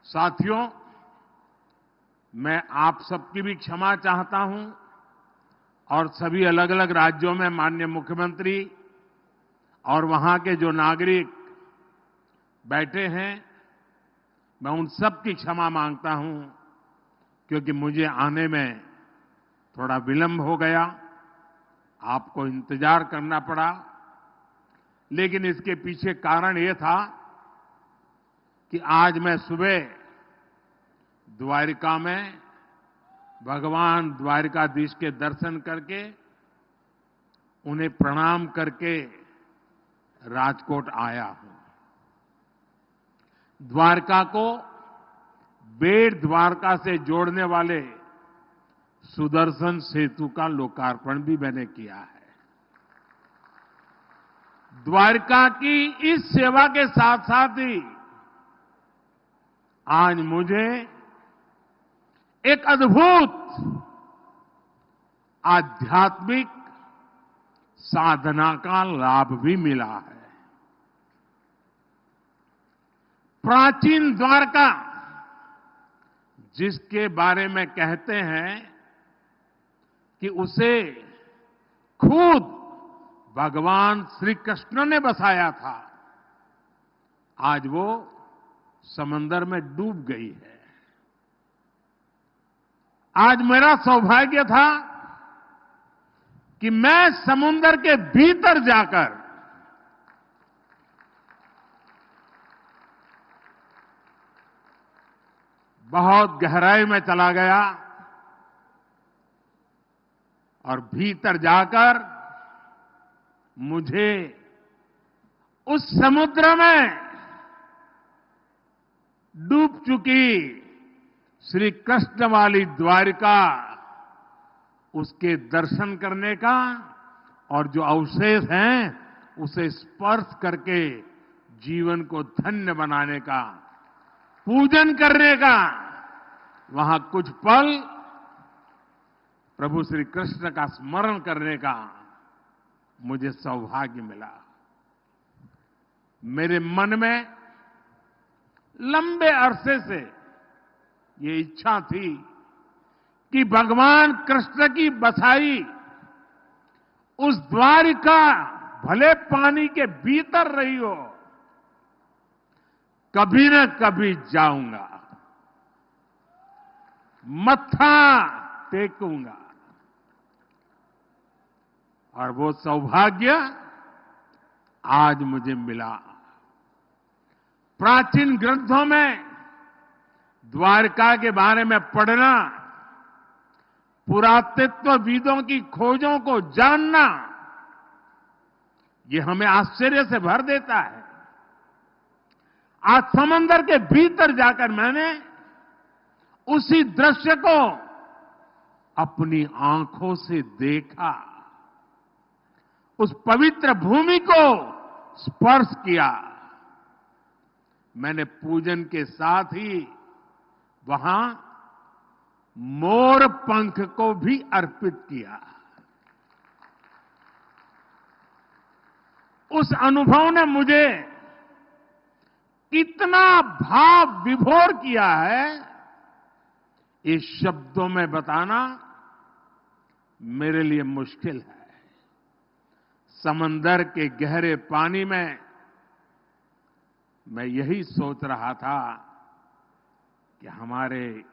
साथियों, मैं आप सबकी भी क्षमा चाहता हूं और सभी अलग अलग राज्यों में माननीय मुख्यमंत्री और वहां के जो नागरिक बैठे हैं, मैं उन सब की क्षमा मांगता हूं, क्योंकि मुझे आने में थोड़ा विलंब हो गया। आपको इंतजार करना पड़ा, लेकिन इसके पीछे कारण यह था कि आज मैं सुबह द्वारिका में भगवान द्वारिकाधीश के दर्शन करके उन्हें प्रणाम करके राजकोट आया हूं। द्वारका को बेट द्वारका से जोड़ने वाले सुदर्शन सेतु का लोकार्पण भी मैंने किया है। द्वारका की इस सेवा के साथ साथ ही आज मुझे एक अद्भुत आध्यात्मिक साधना का लाभ भी मिला है। प्राचीन द्वारका, जिसके बारे में कहते हैं कि उसे खुद भगवान श्री कृष्ण ने बसाया था, आज वो समंदर में डूब गई है। आज मेरा सौभाग्य था कि मैं समुद्र के भीतर जाकर बहुत गहराई में चला गया और भीतर जाकर मुझे उस समुद्र में डूब चुकी श्री कृष्ण वाली द्वारिका, उसके दर्शन करने का और जो अवशेष हैं उसे स्पर्श करके जीवन को धन्य बनाने का, पूजन करने का, वहां कुछ पल प्रभु श्री कृष्ण का स्मरण करने का मुझे सौभाग्य मिला। मेरे मन में लंबे अरसे से ये इच्छा थी कि भगवान कृष्ण की बसाई उस द्वारिका भले पानी के भीतर रही हो, कभी न कभी जाऊंगा, मत्था टेकूंगा। और वो सौभाग्य आज मुझे मिला। प्राचीन ग्रंथों में द्वारका के बारे में पढ़ना, पुरातत्वविदों की खोजों को जानना, ये हमें आश्चर्य से भर देता है। आज समंदर के भीतर जाकर मैंने उसी दृश्य को अपनी आंखों से देखा, उस पवित्र भूमि को स्पर्श किया। मैंने पूजन के साथ ही वहां मोर पंख को भी अर्पित किया। उस अनुभव ने मुझे कितना भाव विभोर किया है, इस शब्दों में बताना मेरे लिए मुश्किल है। समंदर के गहरे पानी में मैं यही सोच रहा था कि हमारे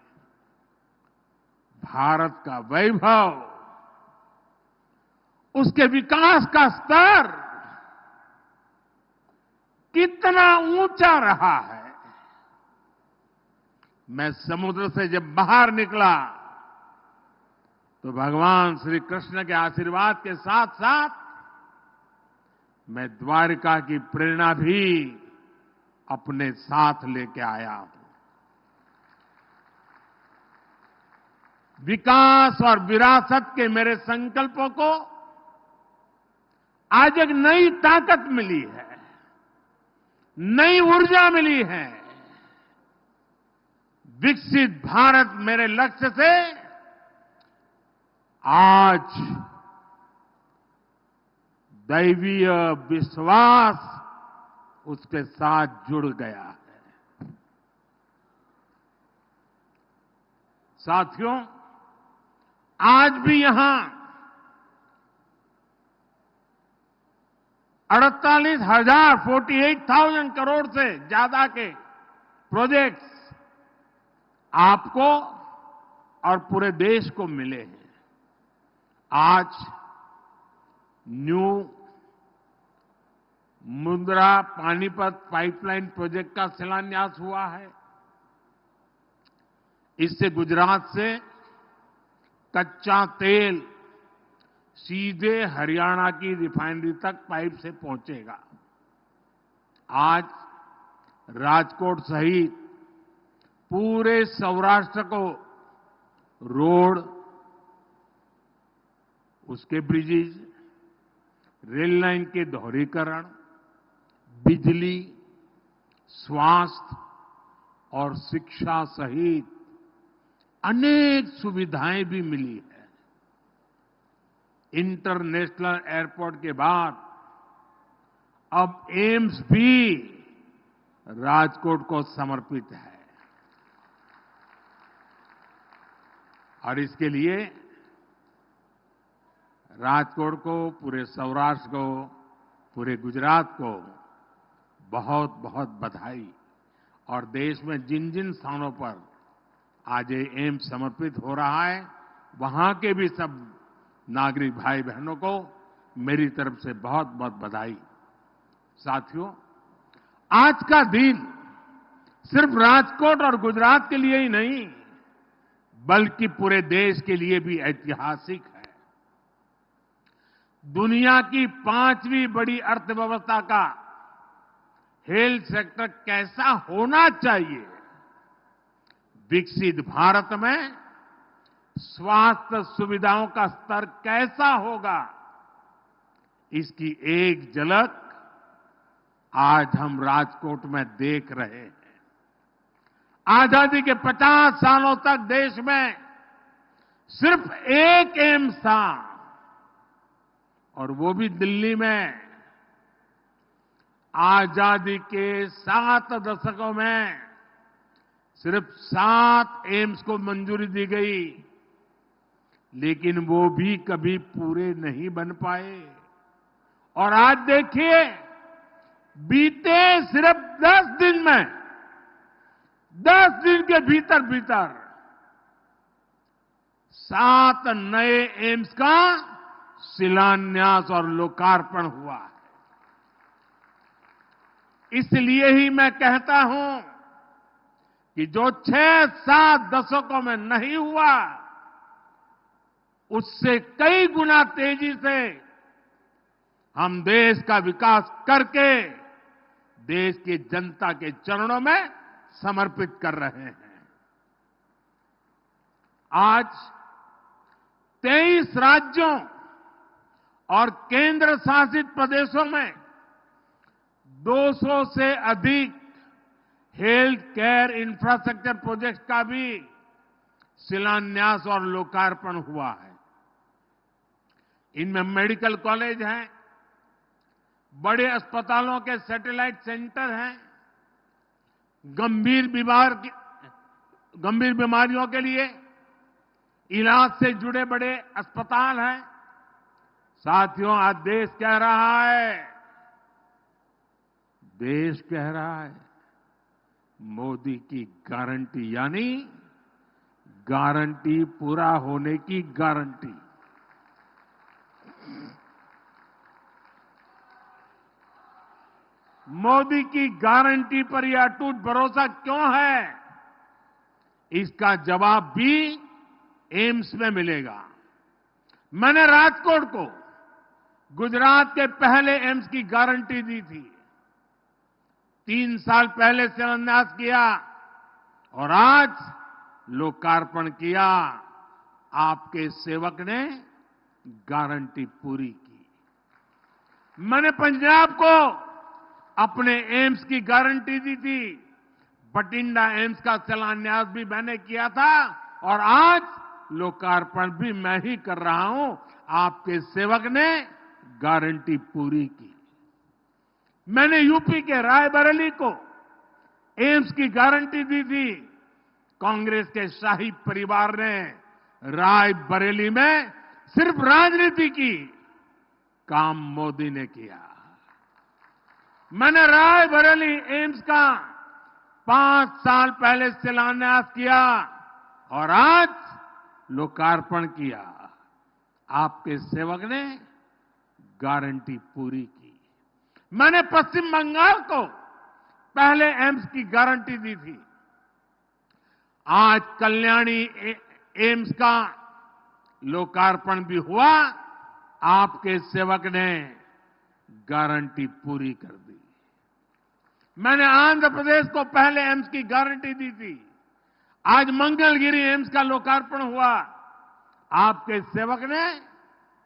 भारत का वैभव, उसके विकास का स्तर कितना ऊंचा रहा है। मैं समुद्र से जब बाहर निकला तो भगवान श्री कृष्ण के आशीर्वाद के साथ साथ मैं द्वारिका की प्रेरणा भी अपने साथ लेके आया हूं। विकास और विरासत के मेरे संकल्पों को आज एक नई ताकत मिली है, नई ऊर्जा मिली है। विकसित भारत मेरे लक्ष्य से आज दैवीय विश्वास उसके साथ जुड़ गया है। साथियों, आज भी यहां 48,000 करोड़ से ज्यादा के प्रोजेक्ट्स आपको और पूरे देश को मिले हैं। आज new Mundra Panipat pipeline project का शिलान्यास हुआ है। इससे गुजरात से कच्चा तेल सीधे हरियाणा की रिफाइनरी तक पाइप से पहुंचेगा। आज राजकोट सहित पूरे सौराष्ट्र को रोड, उसके ब्रिजेज, रेल लाइन के दोहरीकरण, बिजली, स्वास्थ्य और शिक्षा सहित अनेक सुविधाएं भी मिली है। इंटरनेशनल एयरपोर्ट के बाद अब एम्स भी राजकोट को समर्पित है और इसके लिए राजकोट को, पूरे सौराष्ट्र को, पूरे गुजरात को बहुत बहुत बधाई। और देश में जिन जिन स्थानों पर आज ये एम्स समर्पित हो रहा है, वहां के भी सब नागरिक भाई बहनों को मेरी तरफ से बहुत बहुत बधाई। साथियों, आज का दिन सिर्फ राजकोट और गुजरात के लिए ही नहीं, बल्कि पूरे देश के लिए भी ऐतिहासिक है। दुनिया की 5वीं बड़ी अर्थव्यवस्था का हेल्थ सेक्टर कैसा होना चाहिए, विकसित भारत में स्वास्थ्य सुविधाओं का स्तर कैसा होगा, इसकी एक झलक आज हम राजकोट में देख रहे हैं। आजादी के 50 सालों तक देश में सिर्फ एक एम्स था और वो भी दिल्ली में। आजादी के 7 दशकों में सिर्फ 7 एम्स को मंजूरी दी गई, लेकिन वो भी कभी पूरे नहीं बन पाए। और आज देखिए, बीते सिर्फ 10 दिन में, 10 दिन के भीतर भीतर 7 नए एम्स का शिलान्यास और लोकार्पण हुआ है। इसलिए ही मैं कहता हूं कि जो 6-7 दशकों में नहीं हुआ, उससे कई गुना तेजी से हम देश का विकास करके देश की जनता के चरणों में समर्पित कर रहे हैं। आज 23 राज्यों और केंद्र शासित प्रदेशों में 200 से अधिक हेल्थ केयर इंफ्रास्ट्रक्चर प्रोजेक्ट का भी शिलान्यास और लोकार्पण हुआ है। इनमें मेडिकल कॉलेज हैं, बड़े अस्पतालों के सैटेलाइट सेंटर हैं, गंभीर बीमारियों के लिए इलाज से जुड़े बड़े अस्पताल हैं। साथियों, आज देश कह रहा है मोदी की गारंटी, यानी गारंटी पूरा होने की गारंटी। मोदी की गारंटी पर यह अटूट भरोसा क्यों है, इसका जवाब भी एम्स में मिलेगा। मैंने राजकोट को गुजरात के पहले एम्स की गारंटी दी थी। 3 साल पहले शिलान्यास किया और आज लोकार्पण किया। आपके सेवक ने गारंटी पूरी की। मैंने पंजाब को अपने एम्स की गारंटी दी थी। बठिंडा एम्स का शिलान्यास भी मैंने किया था और आज लोकार्पण भी मैं ही कर रहा हूं। आपके सेवक ने गारंटी पूरी की। मैंने यूपी के रायबरेली को एम्स की गारंटी दी थी। कांग्रेस के शाही परिवार ने रायबरेली में सिर्फ राजनीति की, काम मोदी ने किया। मैंने रायबरेली एम्स का 5 साल पहले शिलान्यास किया और आज लोकार्पण किया। आपके सेवक ने गारंटी पूरी की। मैंने पश्चिम बंगाल को पहले एम्स की गारंटी दी थी। आज कल्याणी एम्स का लोकार्पण भी हुआ, आपके सेवक ने गारंटी पूरी कर दी। मैंने आंध्र प्रदेश को पहले एम्स की गारंटी दी थी। आज मंगलगिरी एम्स का लोकार्पण हुआ, आपके सेवक ने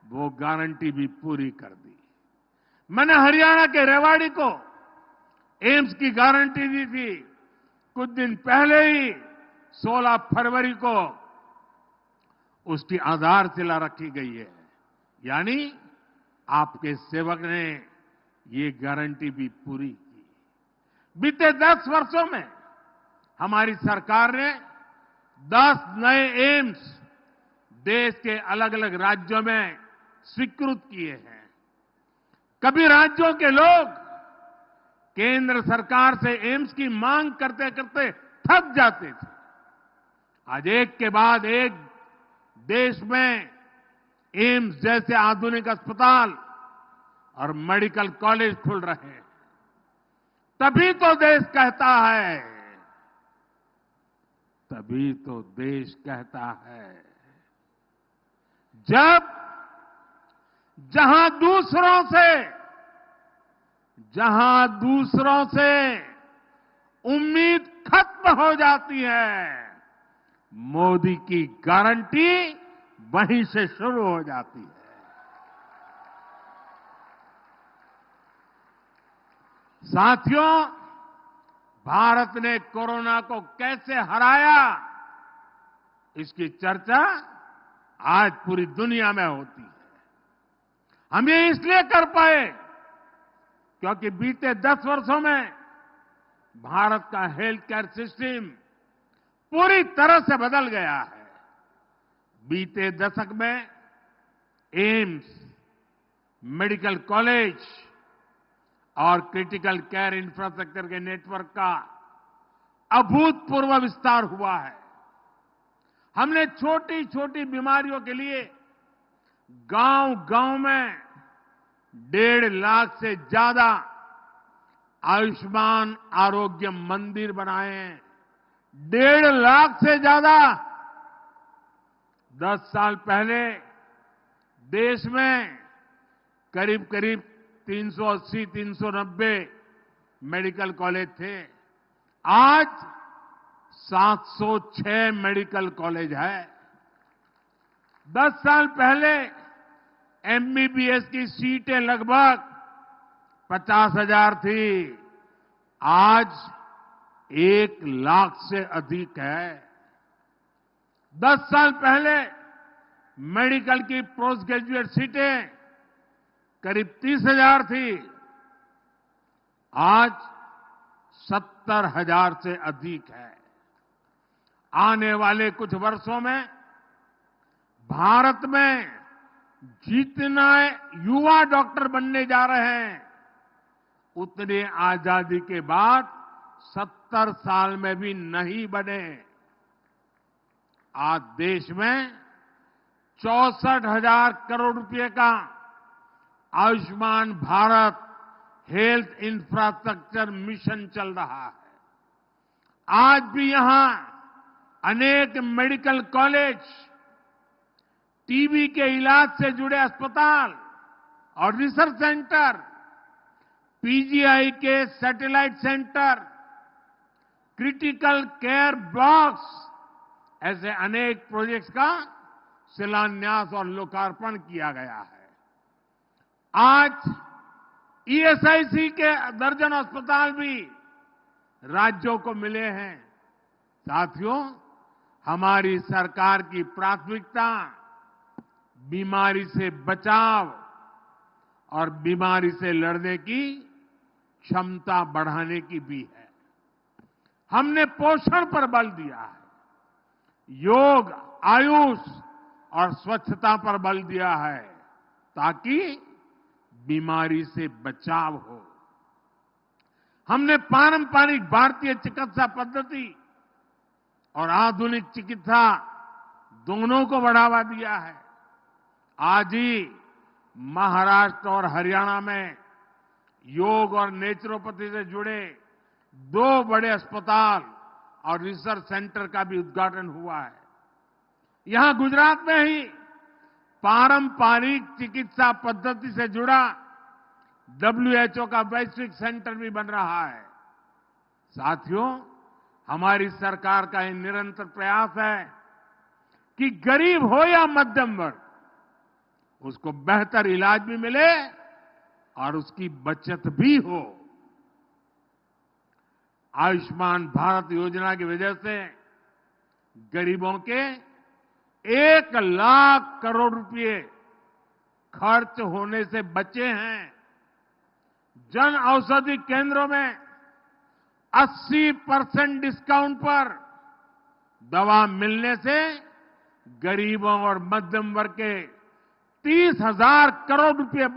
वो गारंटी भी पूरी कर दी। मैंने हरियाणा के रेवाड़ी को एम्स की गारंटी दी थी। कुछ दिन पहले ही 16 फरवरी को उसकी आधारशिला रखी गई है। यानी आपके सेवक ने ये गारंटी भी पूरी की। बीते 10 वर्षों में हमारी सरकार ने 10 नए एम्स देश के अलग अलग राज्यों में स्वीकृत किए हैं। कभी राज्यों के लोग केंद्र सरकार से एम्स की मांग करते करते थक जाते थे। आज एक के बाद एक देश में एम्स जैसे आधुनिक अस्पताल और मेडिकल कॉलेज खुल रहे हैं। तभी तो देश कहता है, तभी तो देश कहता है, जब जहां दूसरों से उम्मीद खत्म हो जाती है, मोदी की गारंटी वहीं से शुरू हो जाती है। साथियों, भारत ने कोरोना को कैसे हराया, इसकी चर्चा आज पूरी दुनिया में होती है। हम ये इसलिए कर पाए क्योंकि बीते 10 वर्षों में भारत का हेल्थ केयर सिस्टम पूरी तरह से बदल गया है। बीते दशक में एम्स, मेडिकल कॉलेज और क्रिटिकल केयर इंफ्रास्ट्रक्चर के नेटवर्क का अभूतपूर्व विस्तार हुआ है। हमने छोटी छोटी बीमारियों के लिए गांव-गांव में 1.5 लाख से ज्यादा आयुष्मान आरोग्य मंदिर बनाए हैं। 1.5 लाख से ज्यादा। 10 साल पहले देश में करीब करीब 380-390 मेडिकल कॉलेज थे। आज 706 मेडिकल कॉलेज है। 10 साल पहले एमबीबीएस की सीटें लगभग 50,000 थी। आज 1 लाख से अधिक है। 10 साल पहले मेडिकल की पोस्ट ग्रेजुएट सीटें करीब 30,000 थी। आज 70,000 से अधिक है। आने वाले कुछ वर्षों में भारत में जितने युवा डॉक्टर बनने जा रहे हैं, उतने आजादी के बाद 70 साल में भी नहीं बने। आज देश में 64,000 करोड़ रुपए का Ayushman Bharat health infrastructure mission चल रहा है। आज भी यहां अनेक मेडिकल कॉलेज, टीबी के इलाज से जुड़े अस्पताल और रिसर्च सेंटर, पीजीआई के satellite centre, critical care blocks, ऐसे अनेक प्रोजेक्ट्स का शिलान्यास और लोकार्पण किया गया है। आज ईएसआईसी के दर्जन अस्पताल भी राज्यों को मिले हैं। साथियों, हमारी सरकार की प्राथमिकता बीमारी से बचाव और बीमारी से लड़ने की क्षमता बढ़ाने की भी है। हमने पोषण पर बल दिया है, योग, आयुष और स्वच्छता पर बल दिया है, ताकि बीमारी से बचाव हो। हमने पारंपरिक भारतीय चिकित्सा पद्धति और आधुनिक चिकित्सा दोनों को बढ़ावा दिया है। आज ही महाराष्ट्र और हरियाणा में योग और नेचुरोपैथी से जुड़े 2 बड़े अस्पताल और रिसर्च सेंटर का भी उद्घाटन हुआ है। यहां गुजरात में ही पारंपरिक चिकित्सा पद्धति से जुड़ा WHO का वैश्विक सेंटर भी बन रहा है। साथियों, हमारी सरकार का ये निरंतर प्रयास है कि गरीब हो या मध्यम वर्ग, उसको बेहतर इलाज भी मिले और उसकी बचत भी हो। आयुष्मान भारत योजना की वजह से गरीबों के 1 लाख करोड़ रुपए खर्च होने से बचे हैं। जन औषधि केंद्रों में 80% डिस्काउंट पर दवा मिलने से गरीबों और मध्यम वर्ग के 30,000 करोड़ रुपए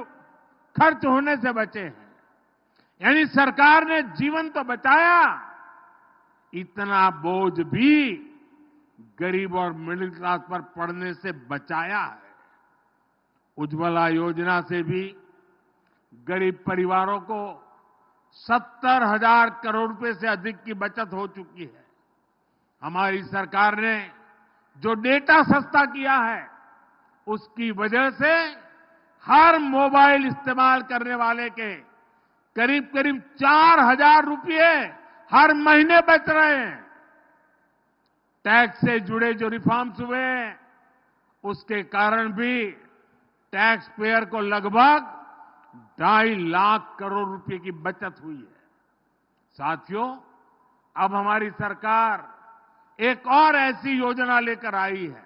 खर्च होने से बचे हैं। यानी सरकार ने जीवन तो बचाया, इतना बोझ भी गरीब और मिडिल क्लास पर पड़ने से बचाया है। उज्ज्वला योजना से भी गरीब परिवारों को 70,000 करोड़ रुपए से अधिक की बचत हो चुकी है। हमारी सरकार ने जो डेटा सस्ता किया है, उसकी वजह से हर मोबाइल इस्तेमाल करने वाले के करीब करीब 4,000 रुपये हर महीने बच रहे हैं। टैक्स से जुड़े जो रिफॉर्म्स हुए हैं, उसके कारण भी टैक्स पेयर को लगभग 2.5 लाख करोड़ रुपए की बचत हुई है। साथियों, अब हमारी सरकार एक और ऐसी योजना लेकर आई है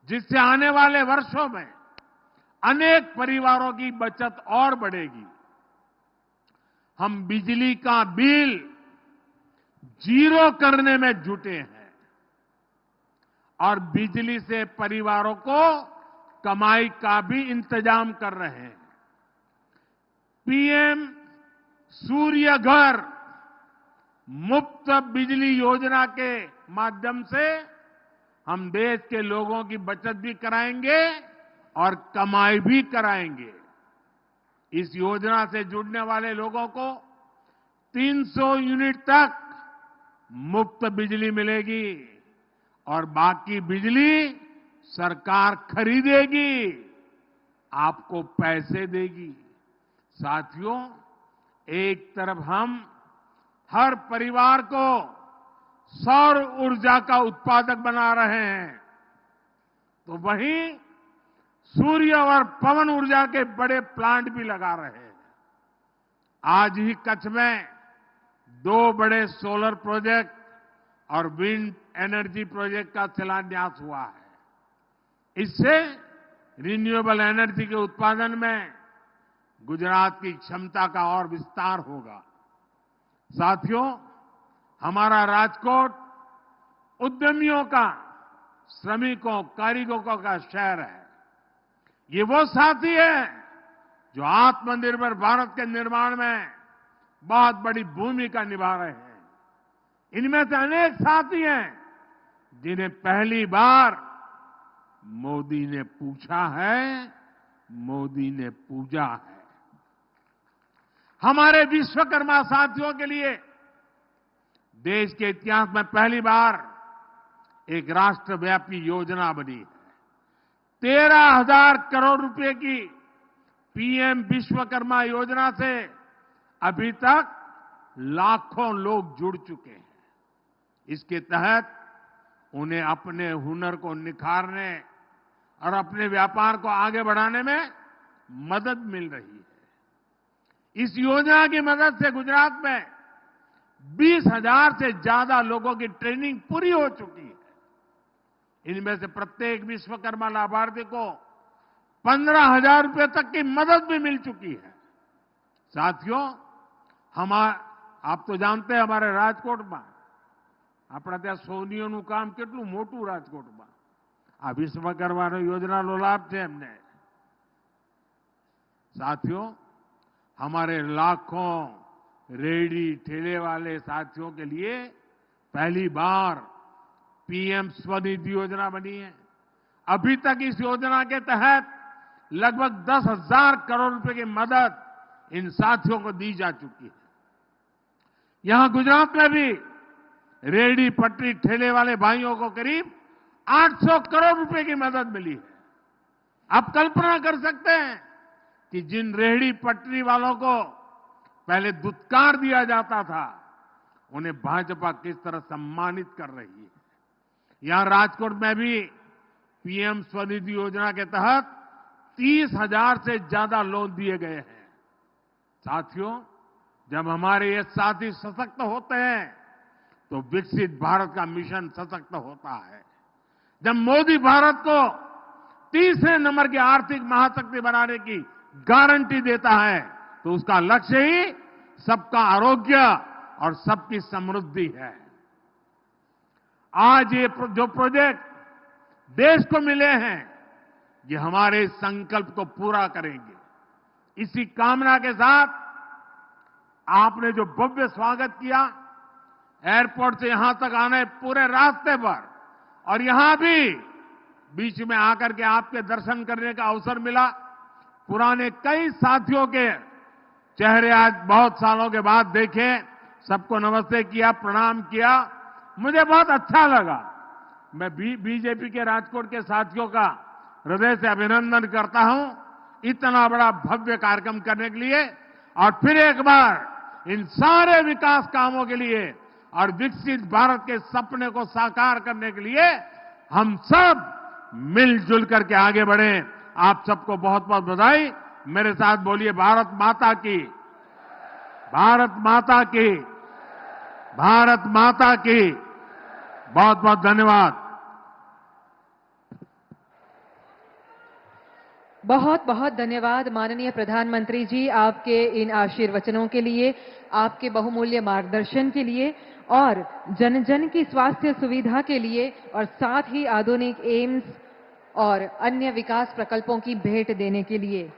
जिससे आने वाले वर्षों में अनेक परिवारों की बचत और बढ़ेगी। हम बिजली का बिल 0 करने में जुटे हैं और बिजली से परिवारों को कमाई का भी इंतजाम कर रहे हैं। पीएम सूर्य घर मुफ्त बिजली योजना के माध्यम से हम देश के लोगों की बचत भी कराएंगे और कमाई भी कराएंगे। इस योजना से जुड़ने वाले लोगों को 300 यूनिट तक मुफ्त बिजली मिलेगी और बाकी बिजली सरकार खरीदेगी, आपको पैसे देगी। साथियों, एक तरफ हम हर परिवार को सौर ऊर्जा का उत्पादक बना रहे हैं, तो वहीं सूर्य और पवन ऊर्जा के बड़े प्लांट भी लगा रहे हैं। आज ही कच्छ में 2 बड़े सोलर प्रोजेक्ट और विंड एनर्जी प्रोजेक्ट का शिलान्यास हुआ है। इससे रिन्यूएबल एनर्जी के उत्पादन में गुजरात की क्षमता का और विस्तार होगा। साथियों, हमारा राजकोट उद्यमियों का, श्रमिकों, कारीगरों का शहर है। ये वो साथी है जो आत्मनिर्भर भारत के निर्माण में बहुत बड़ी भूमिका निभा रहे हैं। इनमें से अनेक साथी हैं जिन्हें पहली बार मोदी ने पूछा है, मोदी ने पूजा है। हमारे विश्वकर्मा साथियों के लिए देश के इतिहास में पहली बार एक राष्ट्रव्यापी योजना बनी है। 13,000 करोड़ रुपए की पीएम विश्वकर्मा योजना से अभी तक लाखों लोग जुड़ चुके हैं। इसके तहत उन्हें अपने हुनर को निखारने और अपने व्यापार को आगे बढ़ाने में मदद मिल रही है। इस योजना की मदद से गुजरात में 20,000 से ज्यादा लोगों की ट्रेनिंग पूरी हो चुकी है। इनमें से प्रत्येक विश्वकर्मा लाभार्थी को 15,000 रुपए तक की मदद भी मिल चुकी है। साथियों, आप तो जानते हैं हमारे राजकोट में આપણા ત્યાં સોનીઓનું કામ કેટલું મોટું રાજકોટમાં, આ વિશ્વકર્મા યોજનાનો લાભ છે એમને। साथियों, हमारे लाखों रेहड़ी ठेले वाले साथियों के लिए पहली बार पीएम स्वनिधि योजना बनी है। अभी तक इस योजना के तहत लगभग 10,000 करोड़ रुपए की मदद इन साथियों को दी जा चुकी है। यहां गुजरात में भी रेहड़ी पटरी ठेले वाले भाइयों को करीब 800 करोड़ रुपए की मदद मिली है। आप कल्पना कर सकते हैं कि जिन रेहड़ी पटरी वालों को पहले दुत्कार दिया जाता था, उन्हें भाजपा किस तरह सम्मानित कर रही है। यहां राजकोट में भी पीएम स्वनिधि योजना के तहत 30,000 से ज्यादा लोन दिए गए हैं। साथियों, जब हमारे ये साथी सशक्त होते हैं तो विकसित भारत का मिशन सशक्त होता है। जब मोदी भारत को तीसरे नंबर की आर्थिक महाशक्ति बनाने की गारंटी देता है तो उसका लक्ष्य ही सबका आरोग्य और सबकी समृद्धि है। आज ये जो प्रोजेक्ट देश को मिले हैं, ये हमारे संकल्प को पूरा करेंगे। इसी कामना के साथ आपने जो भव्य स्वागत किया, एयरपोर्ट से यहां तक आने पूरे रास्ते पर, और यहां भी बीच में आकर के आपके दर्शन करने का अवसर मिला। पुराने कई साथियों के चेहरे आज बहुत सालों के बाद देखे, सबको नमस्ते किया, प्रणाम किया, मुझे बहुत अच्छा लगा। मैं बीजेपी के राजकोट के साथियों का हृदय से अभिनंदन करता हूं इतना बड़ा भव्य कार्यक्रम करने के लिए, और फिर एक बार इन सारे विकास कामों के लिए और विकसित भारत के सपने को साकार करने के लिए हम सब मिलजुल करके आगे बढ़े। आप सबको बहुत बहुत बधाई। मेरे साथ बोलिए, भारत माता की, भारत माता की, भारत माता की। बहुत बहुत धन्यवाद। बहुत बहुत धन्यवाद माननीय प्रधानमंत्री जी, आपके इन आशीर्वचनों के लिए, आपके बहुमूल्य मार्गदर्शन के लिए और जन जन की स्वास्थ्य सुविधा के लिए, और साथ ही आधुनिक एम्स और अन्य विकास प्रकल्पों की भेंट देने के लिए।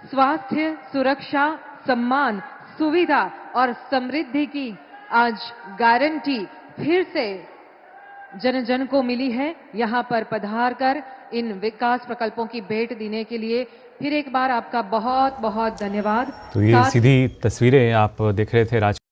स्वास्थ्य, सुरक्षा, सम्मान, सुविधा और समृद्धि की आज गारंटी फिर से जन जन को मिली है। यहां पर पधार कर इन विकास प्रकल्पों की भेंट देने के लिए फिर एक बार आपका बहुत बहुत धन्यवाद। तो ये सीधी तस्वीरें आप देख रहे थे